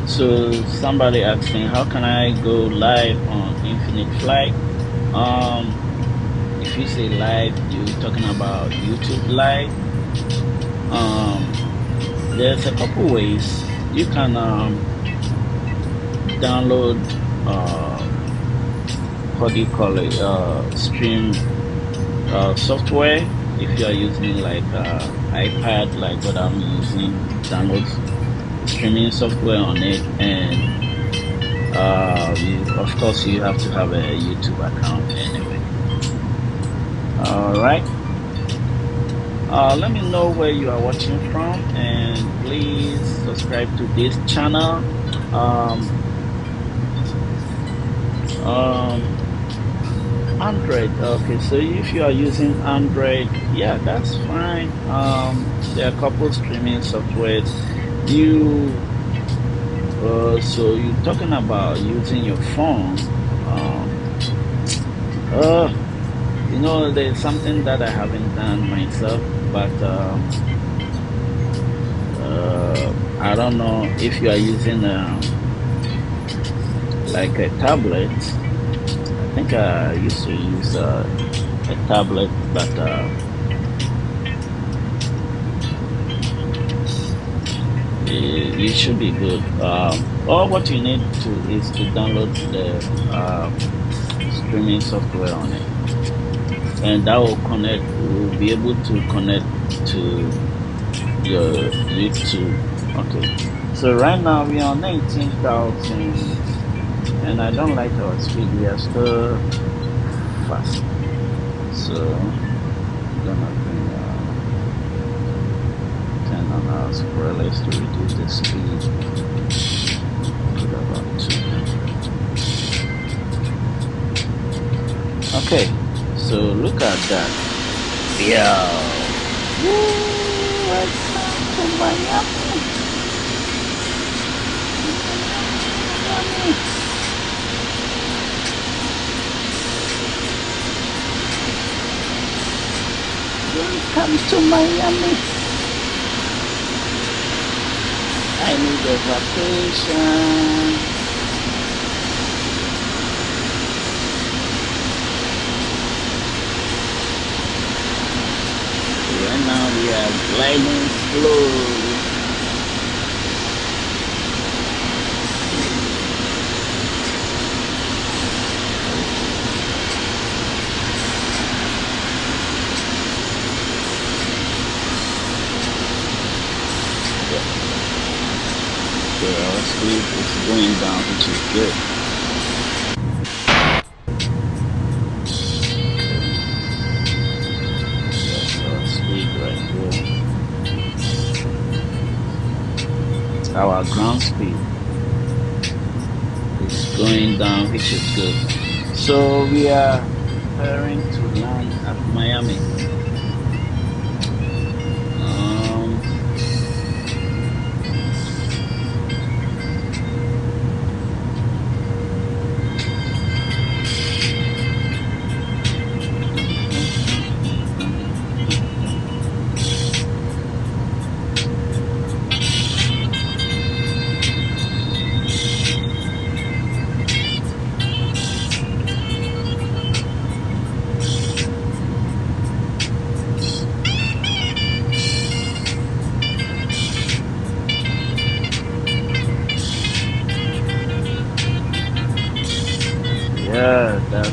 so somebody asking, how can I go live on Infinite Flight? If you say live, you're talking about YouTube live. There's a couple ways you can download what do you call it, stream software. If you are using like iPad, like what I'm using, download streaming software on it, and of course you have to have a YouTube account anyway. Alright, let me know where you are watching from, and please subscribe to this channel. Android, okay, so if you are using Android, yeah, that's fine. There are a couple streaming softwares. So you're talking about using your phone. You know, there's something that I haven't done myself, but I don't know if you are using like a tablet. I think I used to use a tablet, but it should be good. All what you need is to download the streaming software on it, and that will connect. Will be able to connect to your YouTube. Okay, so right now we are on 19,000, and I don't like our speed. We are still fast, so I'm gonna bring 10 on our spoilers to reduce the speed. Put about 200. Okay, so look at that. Yeah. Woo! Welcome to Miami. to Miami. I need a vacation. Right now we are gliding slowly. So our speed is going down, which is good. That's our speed right here. Our ground speed is going down, which is good. So we are preparing to land at Miami. Yeah, that's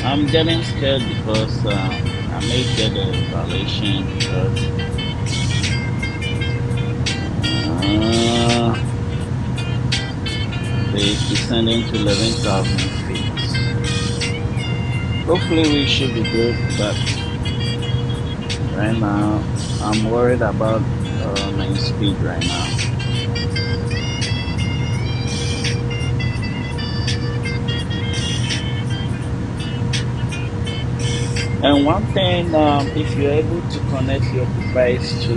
I'm getting scared because I may get a violation because they're descending to 11,000 feet. Hopefully we should be good, but right now I'm worried about my speed right now. And one thing, if you're able to connect your device to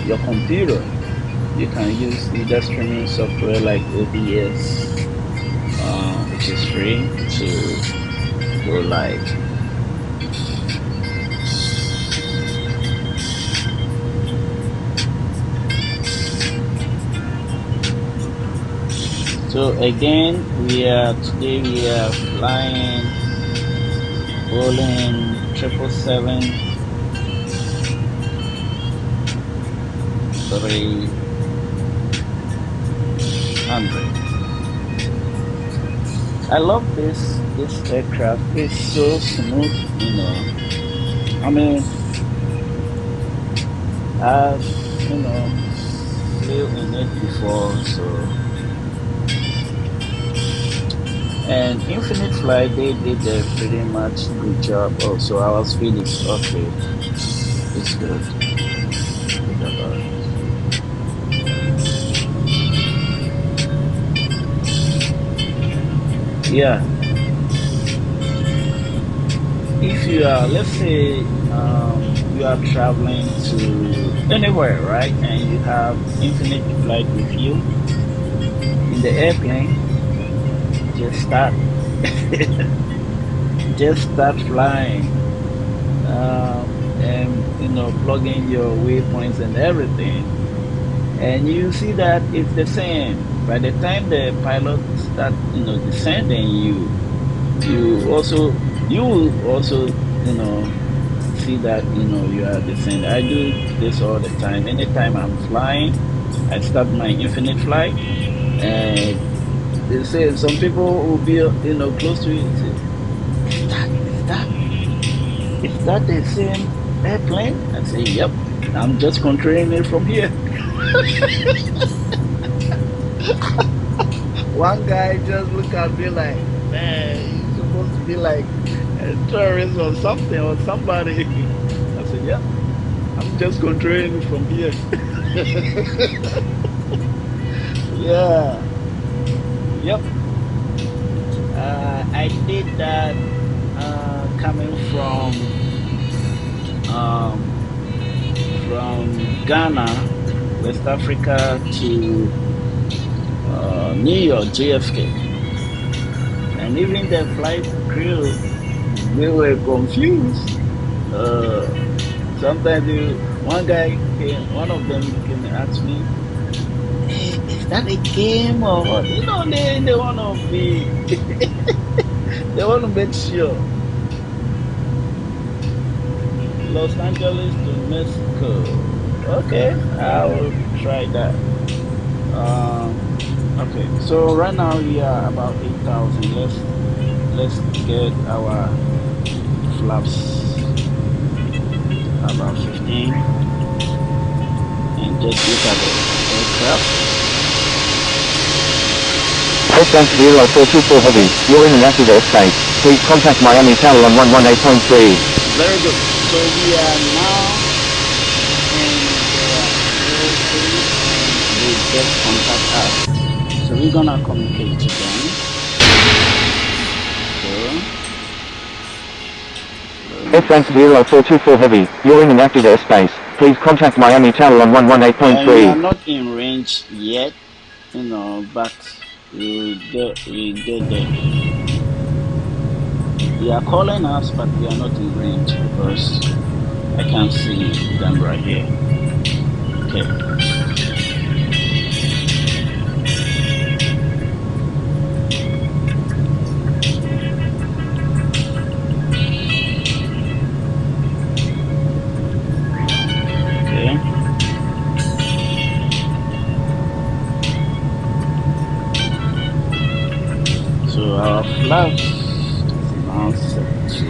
your computer, you can use either streaming software like OBS, which is free, to go live. So again, today we are flying Boeing 777-300. I love this aircraft. It's so smooth, I mean, I've flew in it before, so. And Infinite Flight, they did a pretty much good job also. Our speed is okay. It's good. Yeah. If you are, let's say, you are traveling to anywhere, right? And you have Infinite Flight with you in the airplane, just start flying, and plug in your waypoints and everything, and you see that it's the same. By the time the pilot start descending, you will also see that you are descending. I do this all the time. Anytime I'm flying, I start my Infinite Flight, and they say some people will be close to it and say, is that the same airplane? I say, yep, I'm just controlling it from here. One guy just looked at me like, man, you're supposed to be like a tourist or something or somebody. I said, yep, I'm just controlling it from here. Yeah. Yep. I did that coming from Ghana, West Africa to New York, JFK. And even the flight crew, They were confused. Sometimes one of them came and asked me, "Hey, is that a game or what?" They want to be, they want to make sure. Los Angeles to Mexico. Okay, I will try that. Okay, so right now we are about 8,000. Let's get our flaps about 15 and just look at the aircraft. F 0424 Heavy, you're in an active airspace. Please contact Miami Tower on 118.3. Very good. So we are now in the airspace and they just contact us. So we're gonna communicate to them. F 0424 Heavy, you're in an active airspace. Please contact Miami Tower on And we are 118.3. not in range yet, but we get there. They are calling us, but we are not in range because I can't see them right here. Okay. Okay. So our flags is now set to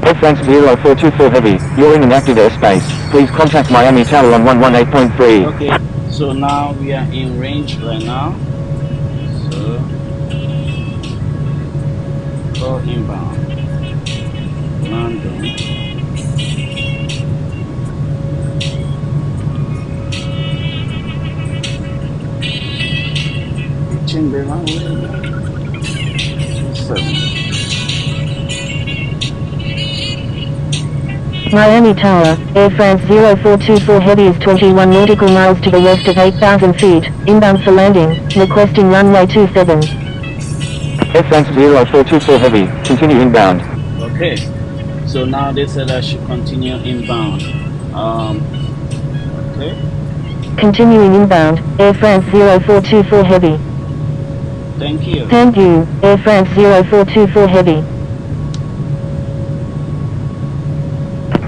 F 0424 Heavy, you're in an active airspace. Please contact Miami Tower on 118.3. Okay. So now we are in range right now. So call inbound. London. Chamberlain. 7. Miami Tower, Air France 0424 Heavy is 21 nautical miles to the west of 8,000 feet, inbound for landing, requesting runway 27. F 0424 Heavy, continue inbound. Okay. So now they said I should continue inbound. Okay. Continuing inbound, Air France 0424 Heavy. Thank you. Thank you, Air France 0424 Heavy.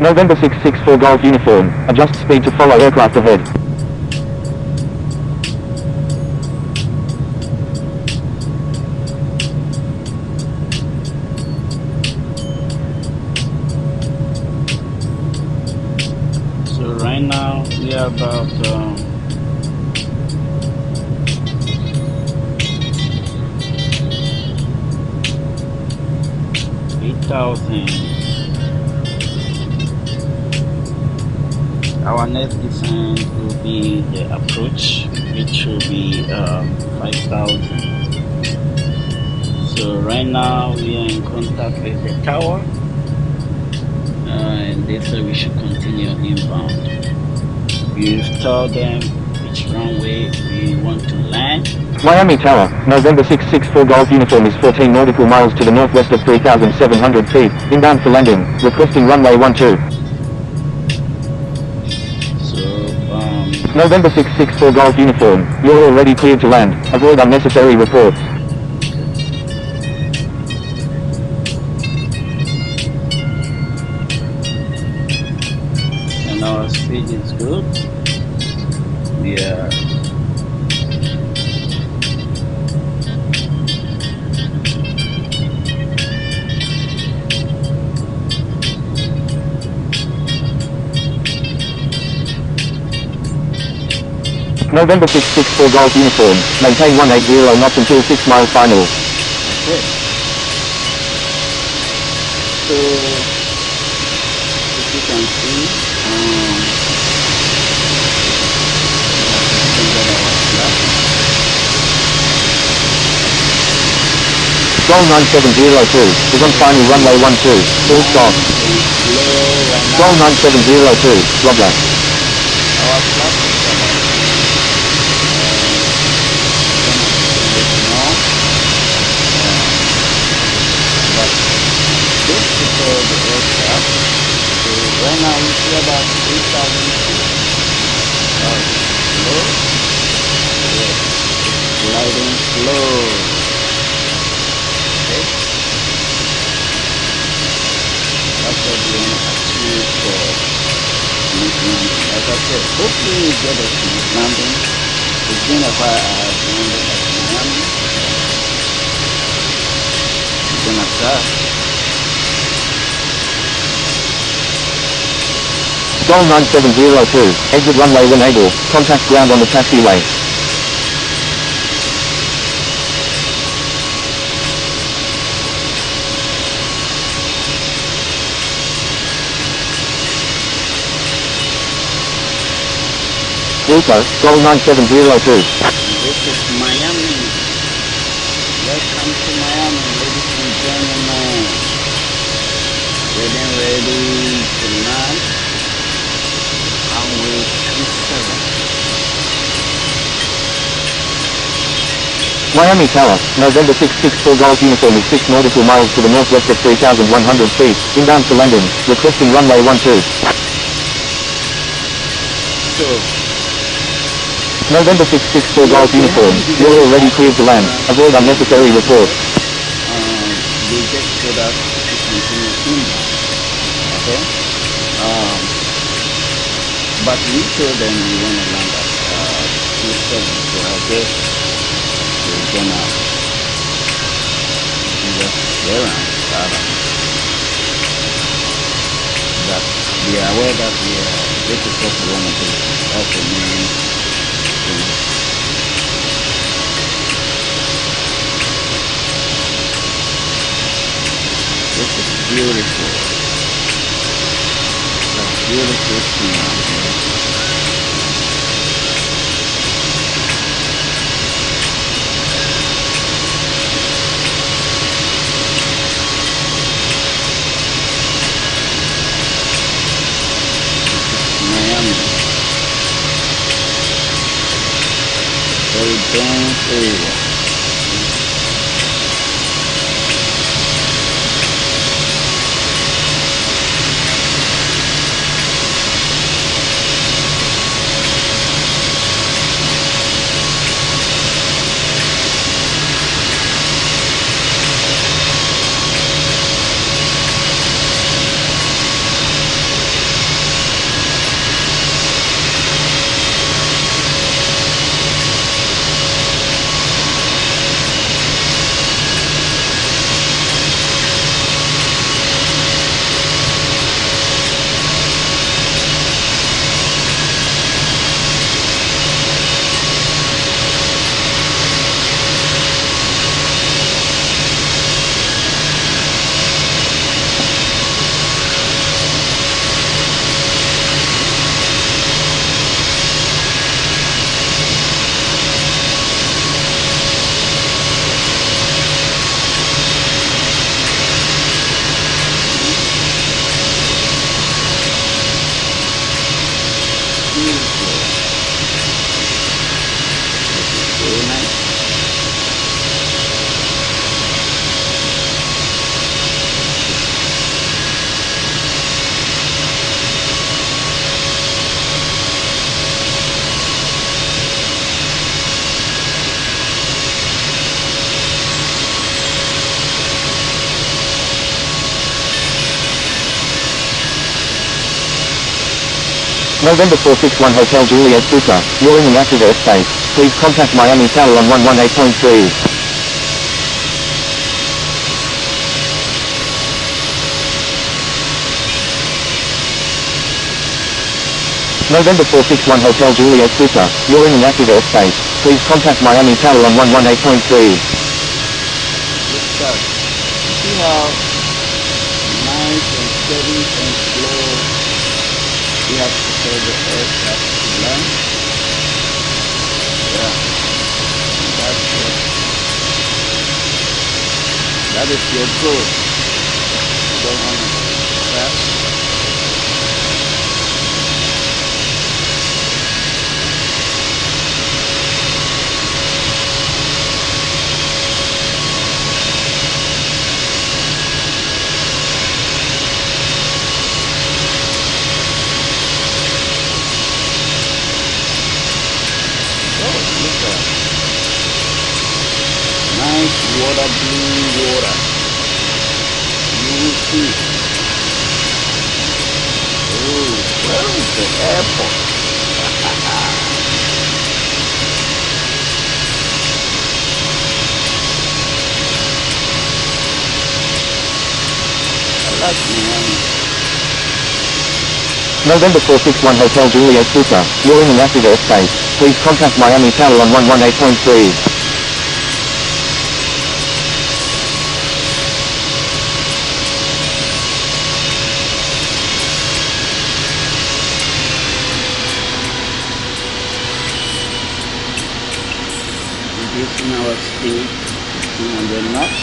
November 664 Golf Uniform, adjust speed to follow aircraft ahead. So right now we are about 8,000. Our next descent will be the approach, which will be 5,000. So right now we are in contact with the tower, and they said we should continue inbound. We've told them which runway we want to land. Miami Tower, November 664 Golf Uniform is 14 nautical miles to the northwest of 3,700 feet, inbound for landing, requesting runway 12. November 664 Golf Uniform, you're already cleared to land. Avoid unnecessary reports. And our speed is good. We are November 664 Golf Uniform, maintain 180 knots until 6 miles final. Okay. So, if you can see, Goal 9702, is on final runway 12, full stop. Goal 9702, Roger. our flag is about more, but this is for the aircraft. So right now we see about 3,000 feet. Slow. Yes. Gliding slow. Okay. That's what we want to achieve for movement. Like I said, hopefully we get a smooth landing. It's been a while I have landed at Miami. We're gonna start. Goal 9702, exit runway 18, contact ground on the taxiway. Wilco, goal 9702. This is Miami. Welcome to Miami, ladies and gentlemen. Getting ready to land. Runway 27. Miami Tower, November 664 Golf Uniform is 6 nautical miles to the northwest at 3,100 feet, inbound for landing, requesting runway 12. So, November 664 Golf Uniform, you're already cleared to land, avoid unnecessary reports. they just told us to continue inbound. Okay? But we told them we want to land at 27, so I guess we're gonna just around. I don't know. But we are aware that this is what we want to do. That's the main thing. This is beautiful. It's a beautiful scene out here. Miami. Very dense area. Very nice. November 461 Hotel Juliet Super, you're in an active airspace. Please contact Miami Tower on 118.3. November 461 Hotel Juliet Super, you're in an active airspace. Please contact Miami Tower on 118.3. Good start. You see how nice and steady and slow you have to tell the aircraft to land? Yeah, that's what, that is your goal. You don't want to crash. Nice water, blue water. You will see. Oh, where is the airport? I like Miami. November 461 Hotel Juliet Super, you're in an active airspace. Please contact Miami Tower on 118.3. Reducing our speed to 200 knots.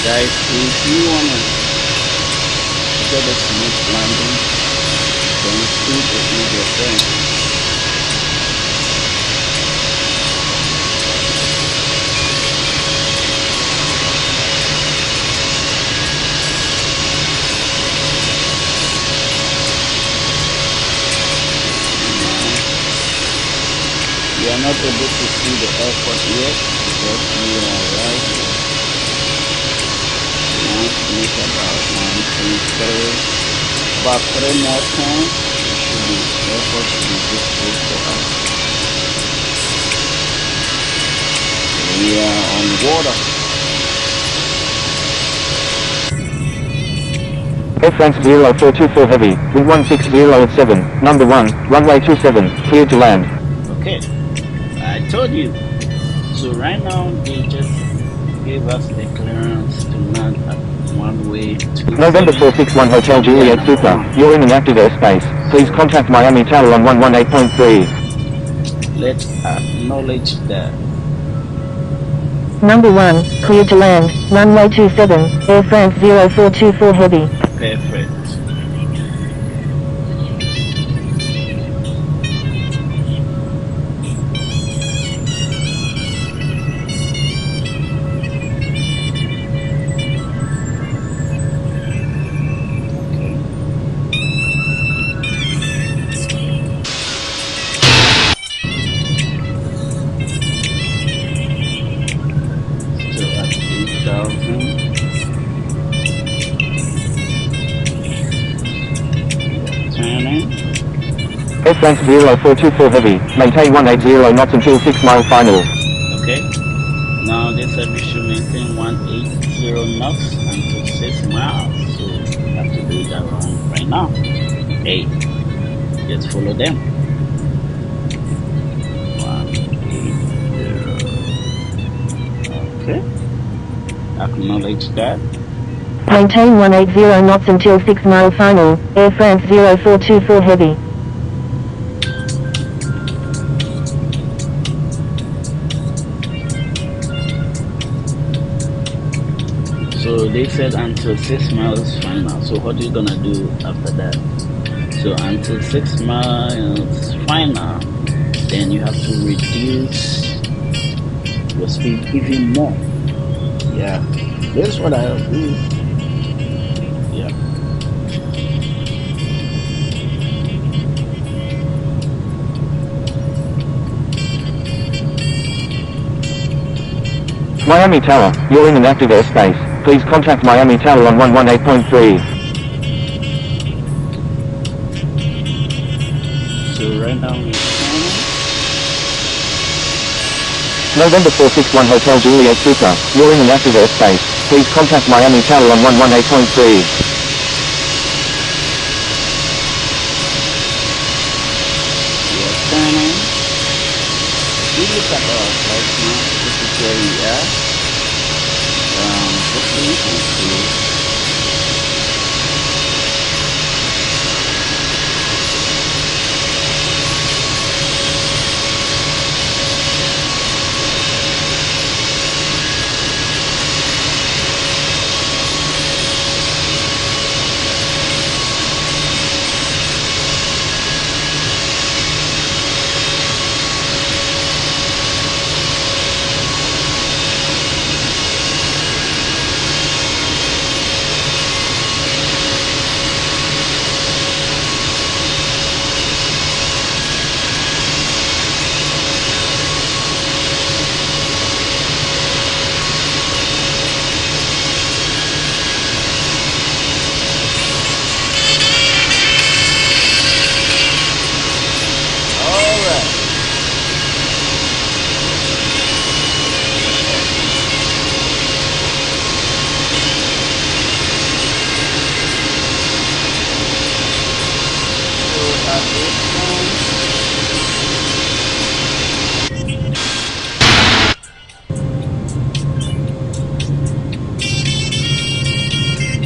Guys, if you wanna get a smooth landing, then speed is your friend. We are not able to see the airport yet because we are right. Make about 1, 2, 3, about 3 more times. The airport should be visible for us. We are on water. Air France 0424 Heavy, wind 160 at 7, number 1, runway 27, cleared to land. Okay, I told you. So right now they just gave us the clearance to land at runway 27. November 461 Hotel Juliet Super, you're in an active airspace. Please contact Miami Tower on 118.3. Let's acknowledge that. Number 1, cleared to land, runway 27, Air France 0424 Heavy. Perfect. Air France 0424 Heavy, maintain 180 knots until 6 mile final. Okay, now they said we should maintain 180 knots until 6 miles, so we have to do that right now. Hey, just follow them. 180. Okay, acknowledge that. Maintain 180 knots until 6 mile final, Air France 0424 Heavy. So they said until 6 miles final. So what are you gonna do after that? So until 6 miles final, then you have to reduce your speed even more. Yeah, this is what I'll do. Yeah. Miami Tower, you're in an active airspace. Please contact Miami Tower on 118.3. So right now we're November 461 Hotel Juliet Super, you're in an active airspace. Please contact Miami Tower on 118.3. We are turning. If you look at our flight now, this is where we are. Hopefully you can see.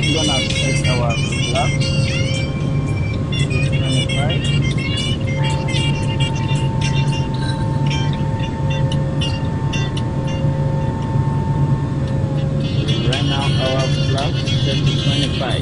We're gonna set our flaps to 25. So right now our flaps set to 25.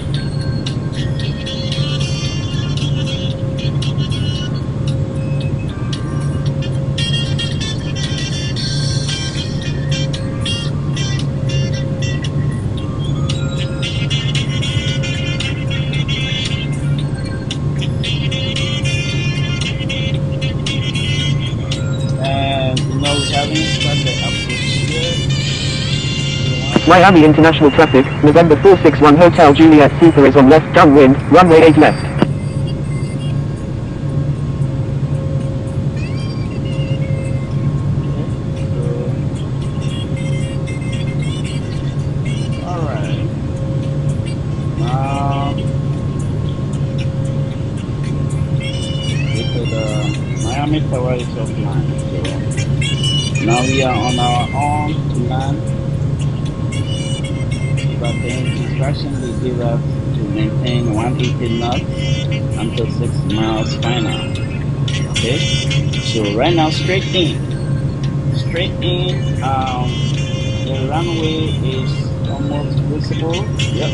And we haven't started the approach yet. Miami International Traffic, November 461 Hotel Juliet Super is on left downwind, runway 8 left. Alright. Now the Miami Tower is offline. So now we are on our own to land. But the instruction they give us to maintain 180 knots until 6 miles final. Okay, so right now straight in. The runway is almost visible. Yep.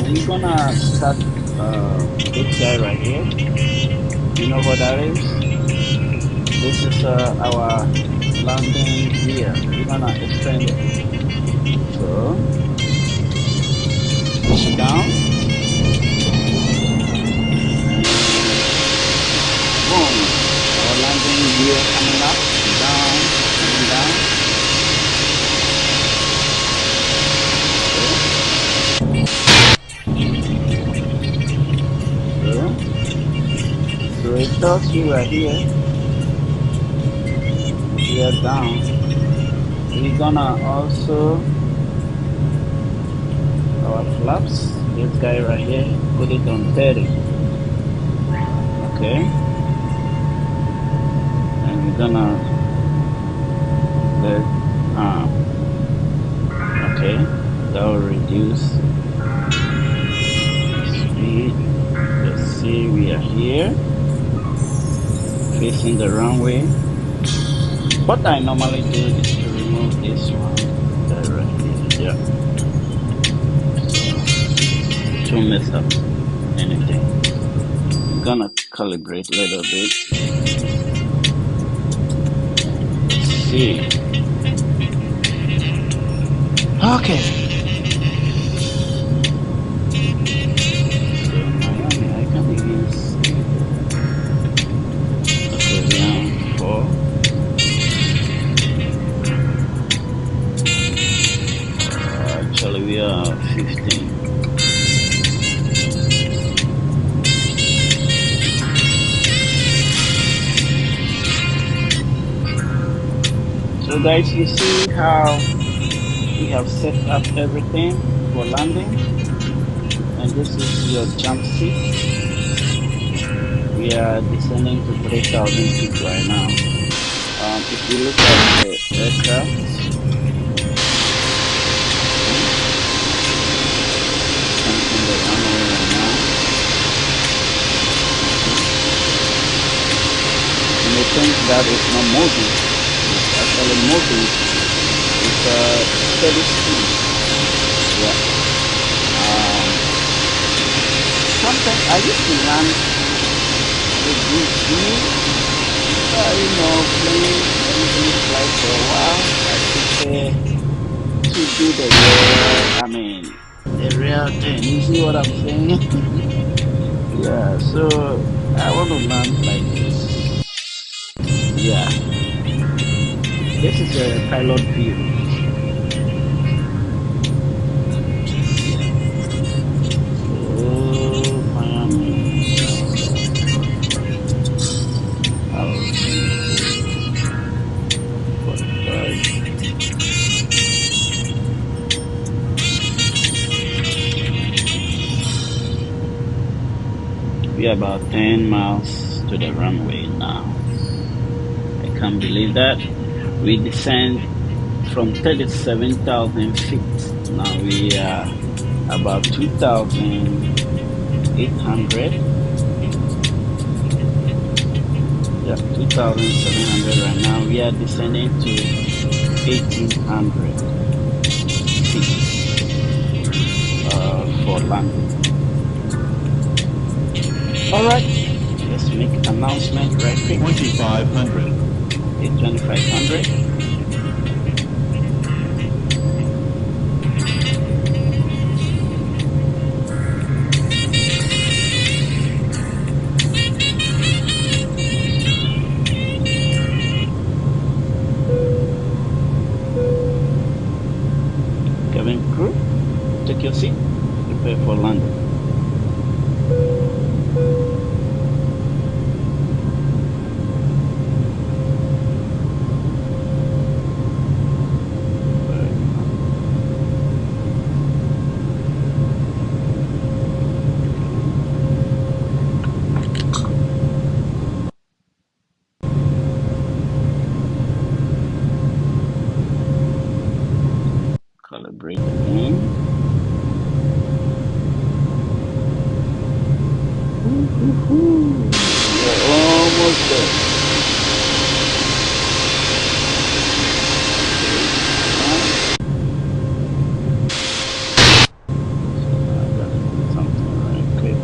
We're gonna start this guy right here. You know what that is? This is our landing gear. We're gonna extend it. So push it down. Boom. Our landing gear coming up, down, coming down. So it tells you right here, we are down. We're gonna also our flaps, this guy right here, put it on 30. Okay, and we're gonna let okay, that will reduce speed. Let's see, we are here facing the runway. What I normally do is to remove this one, that right here. Yeah, to mess up anything. I'm gonna calibrate a little bit. Let's see. Okay. So Miami, I can even see. Okay, round 4. Actually, we are 15. So guys, you see how we have set up everything for landing, and this is your jump seat. We are descending to 3,000 feet right now. If you look at the aircraft, okay, entering the runway right now, okay, you may think that it's not moving. It's actually moving. It's a steady speed. Yeah. Sometimes I used to land with this view, you know, planes, everything flies for a while. I prefer to do the real thing. You see what I'm saying? Yeah, so I want to land like this. Yeah, this is a pilot view. Yeah. So Miami, 45. We are about 10 miles to the runway now. I can't believe that. We descend from 37,000 feet. Now we are about 2,800. Yeah, 2,700 right now. We are descending to 1,800 feet for landing. All right, let's make announcement right quick. 2,500. Okay, 2,500. Cabin crew, take your seat. Prepare for landing. Calibrate again. We're almost there. So now I gotta do something right quick.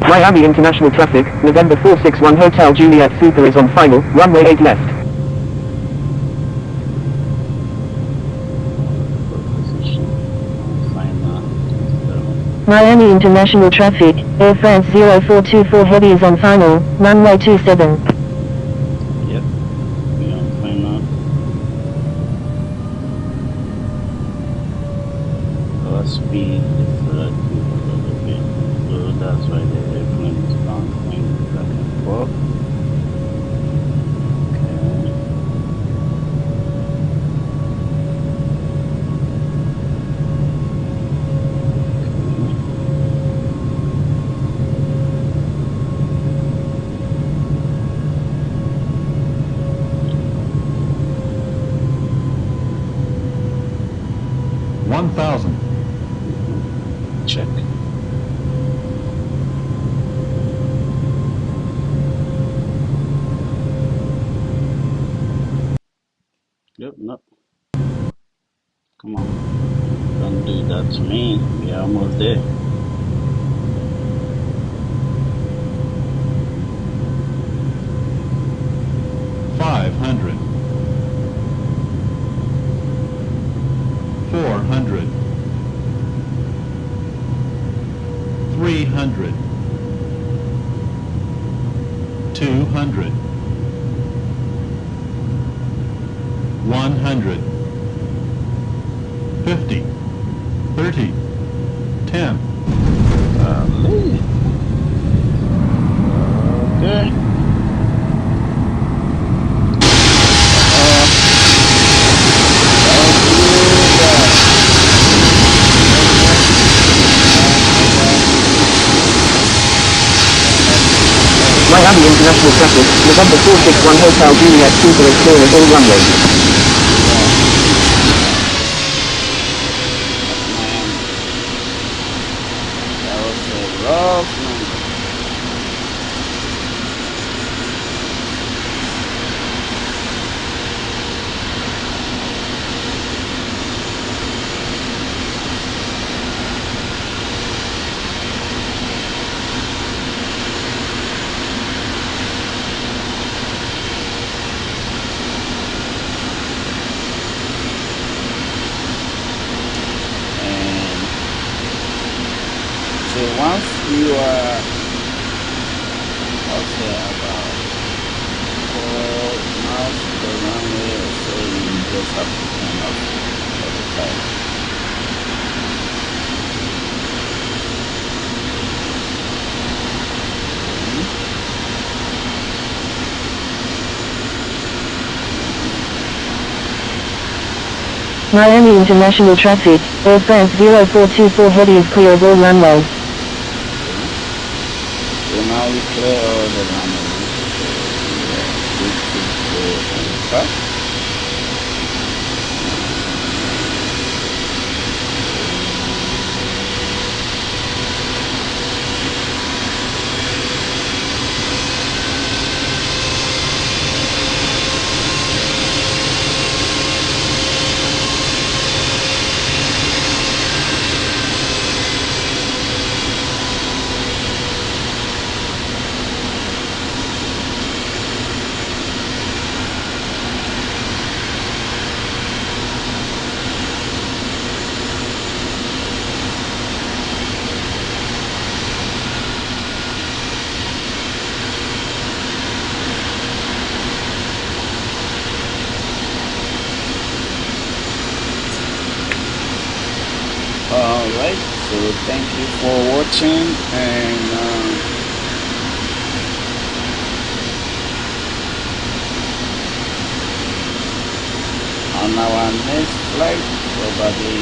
Miami International Traffic, November 461 Hotel Juliet Super is on final, runway 8 left. Position. Final. Miami International Traffic, Air France 0424 Heavy is on final, runway 27. Yep. We are on final. Our speed is relative a little bit. So that's why the airplane is bouncing back and forth. Okay. 1,000. Check. Yep, no. Come on. Don't do that to me. We are almost there. $500. $400. $300. $200. $100. $50. $30. $10. Okay. international traffic, November 461 Hotel Juliet 2 for is clear at all runways. That was a rough number. So once you are about 4 miles to the runway or so, you just have to turn off for the pilot. Miami International Traffic, Air France 0424 heavy is clear of all runways. So now we clear all the runways. So we are good to go and pass. Alright, so thank you for watching, and on our next flight, probably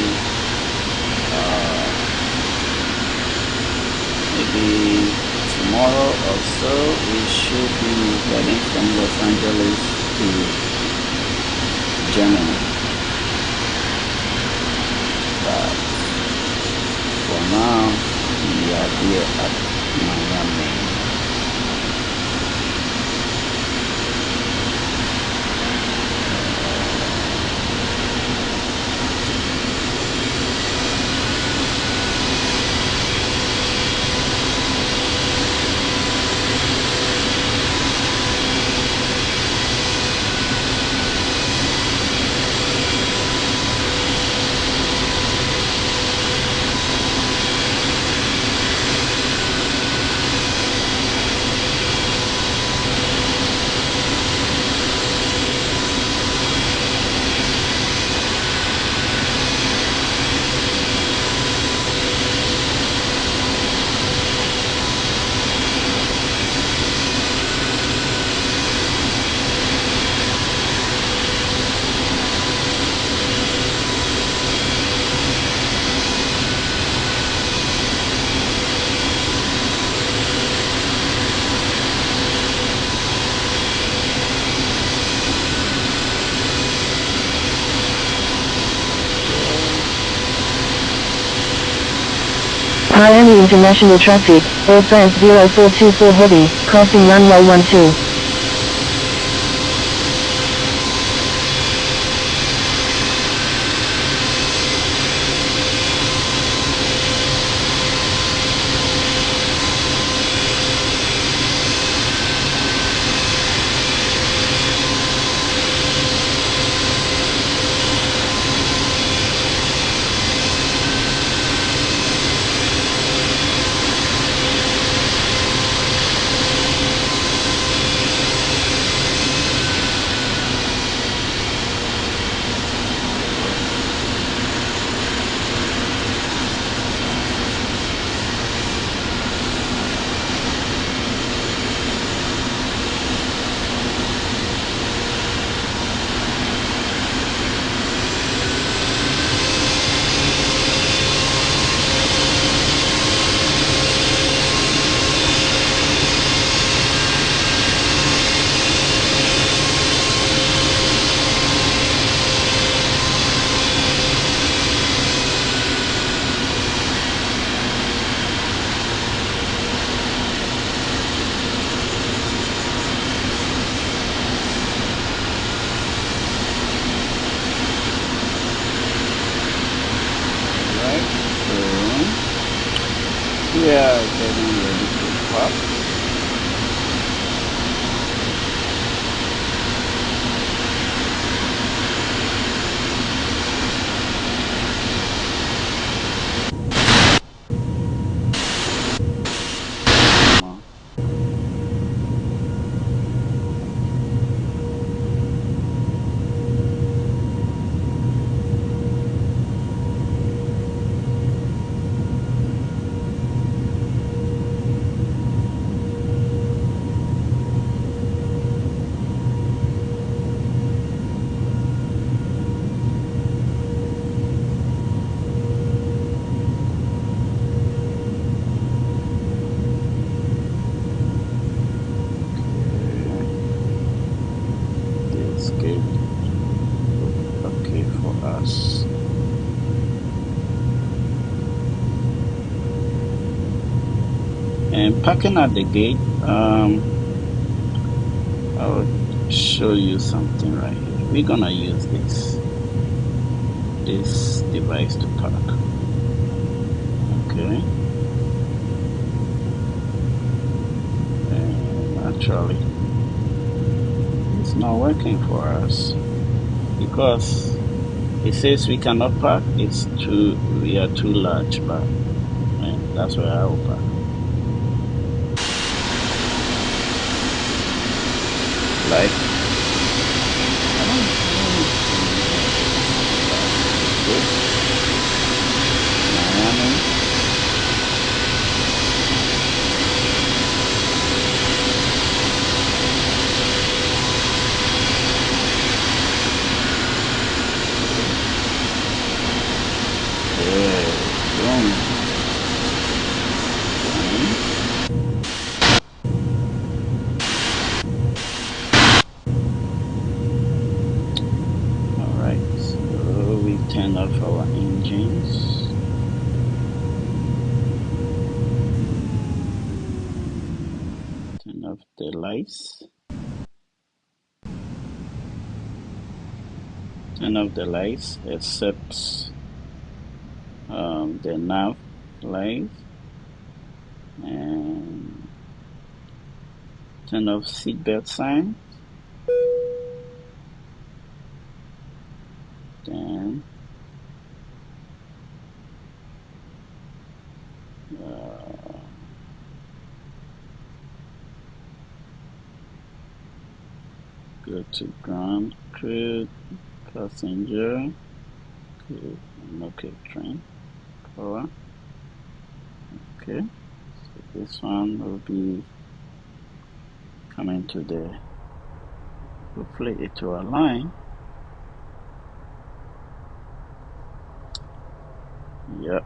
maybe tomorrow or so, we should be heading from Los Angeles to Germany. But for now, we are here at Miami. Miami International Traffic, Air France 0424 heavy, crossing runway 12. We are getting ready to park. This gate look okay for us. And parking at the gate, I'll show you something right here. We're gonna use this device to park. Okay. And actually, it's not working for us because it says we cannot park. We are too large, but that's where I will park. Like, I don't know. Miami. Alright, so we turn off our engines. Turn off the lights. Turn off the lights except the nav light, and turn off seatbelt sign. Then go to ground crew, passenger, okay, train, power. Okay, so this one will be coming to the, hopefully it will align. Yep.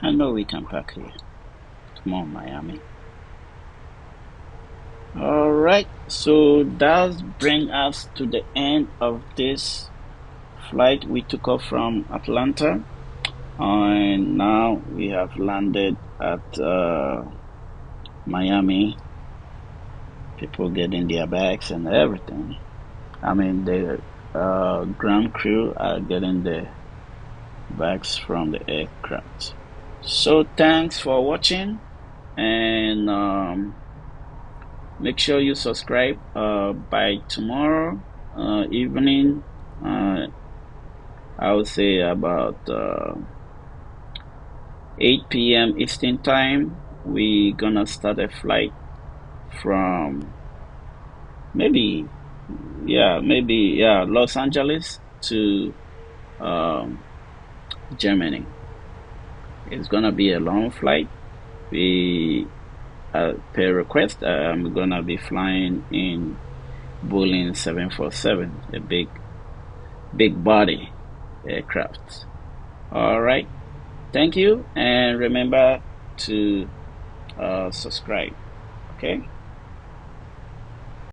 I know we can park here. Come on, Miami. All right, so that brings us to the end of this flight. We took off from Atlanta, and now we have landed at Miami. People getting their bags and everything. I mean, the ground crew are getting the bags from the aircraft. So thanks for watching, and make sure you subscribe by tomorrow evening. I would say about 8 p.m. Eastern time. We gonna start a flight from maybe Los Angeles to Germany. It's gonna be a long flight. We per request, I'm gonna be flying in Boeing 747, a big body aircraft. All right, thank you, and remember to subscribe. Okay.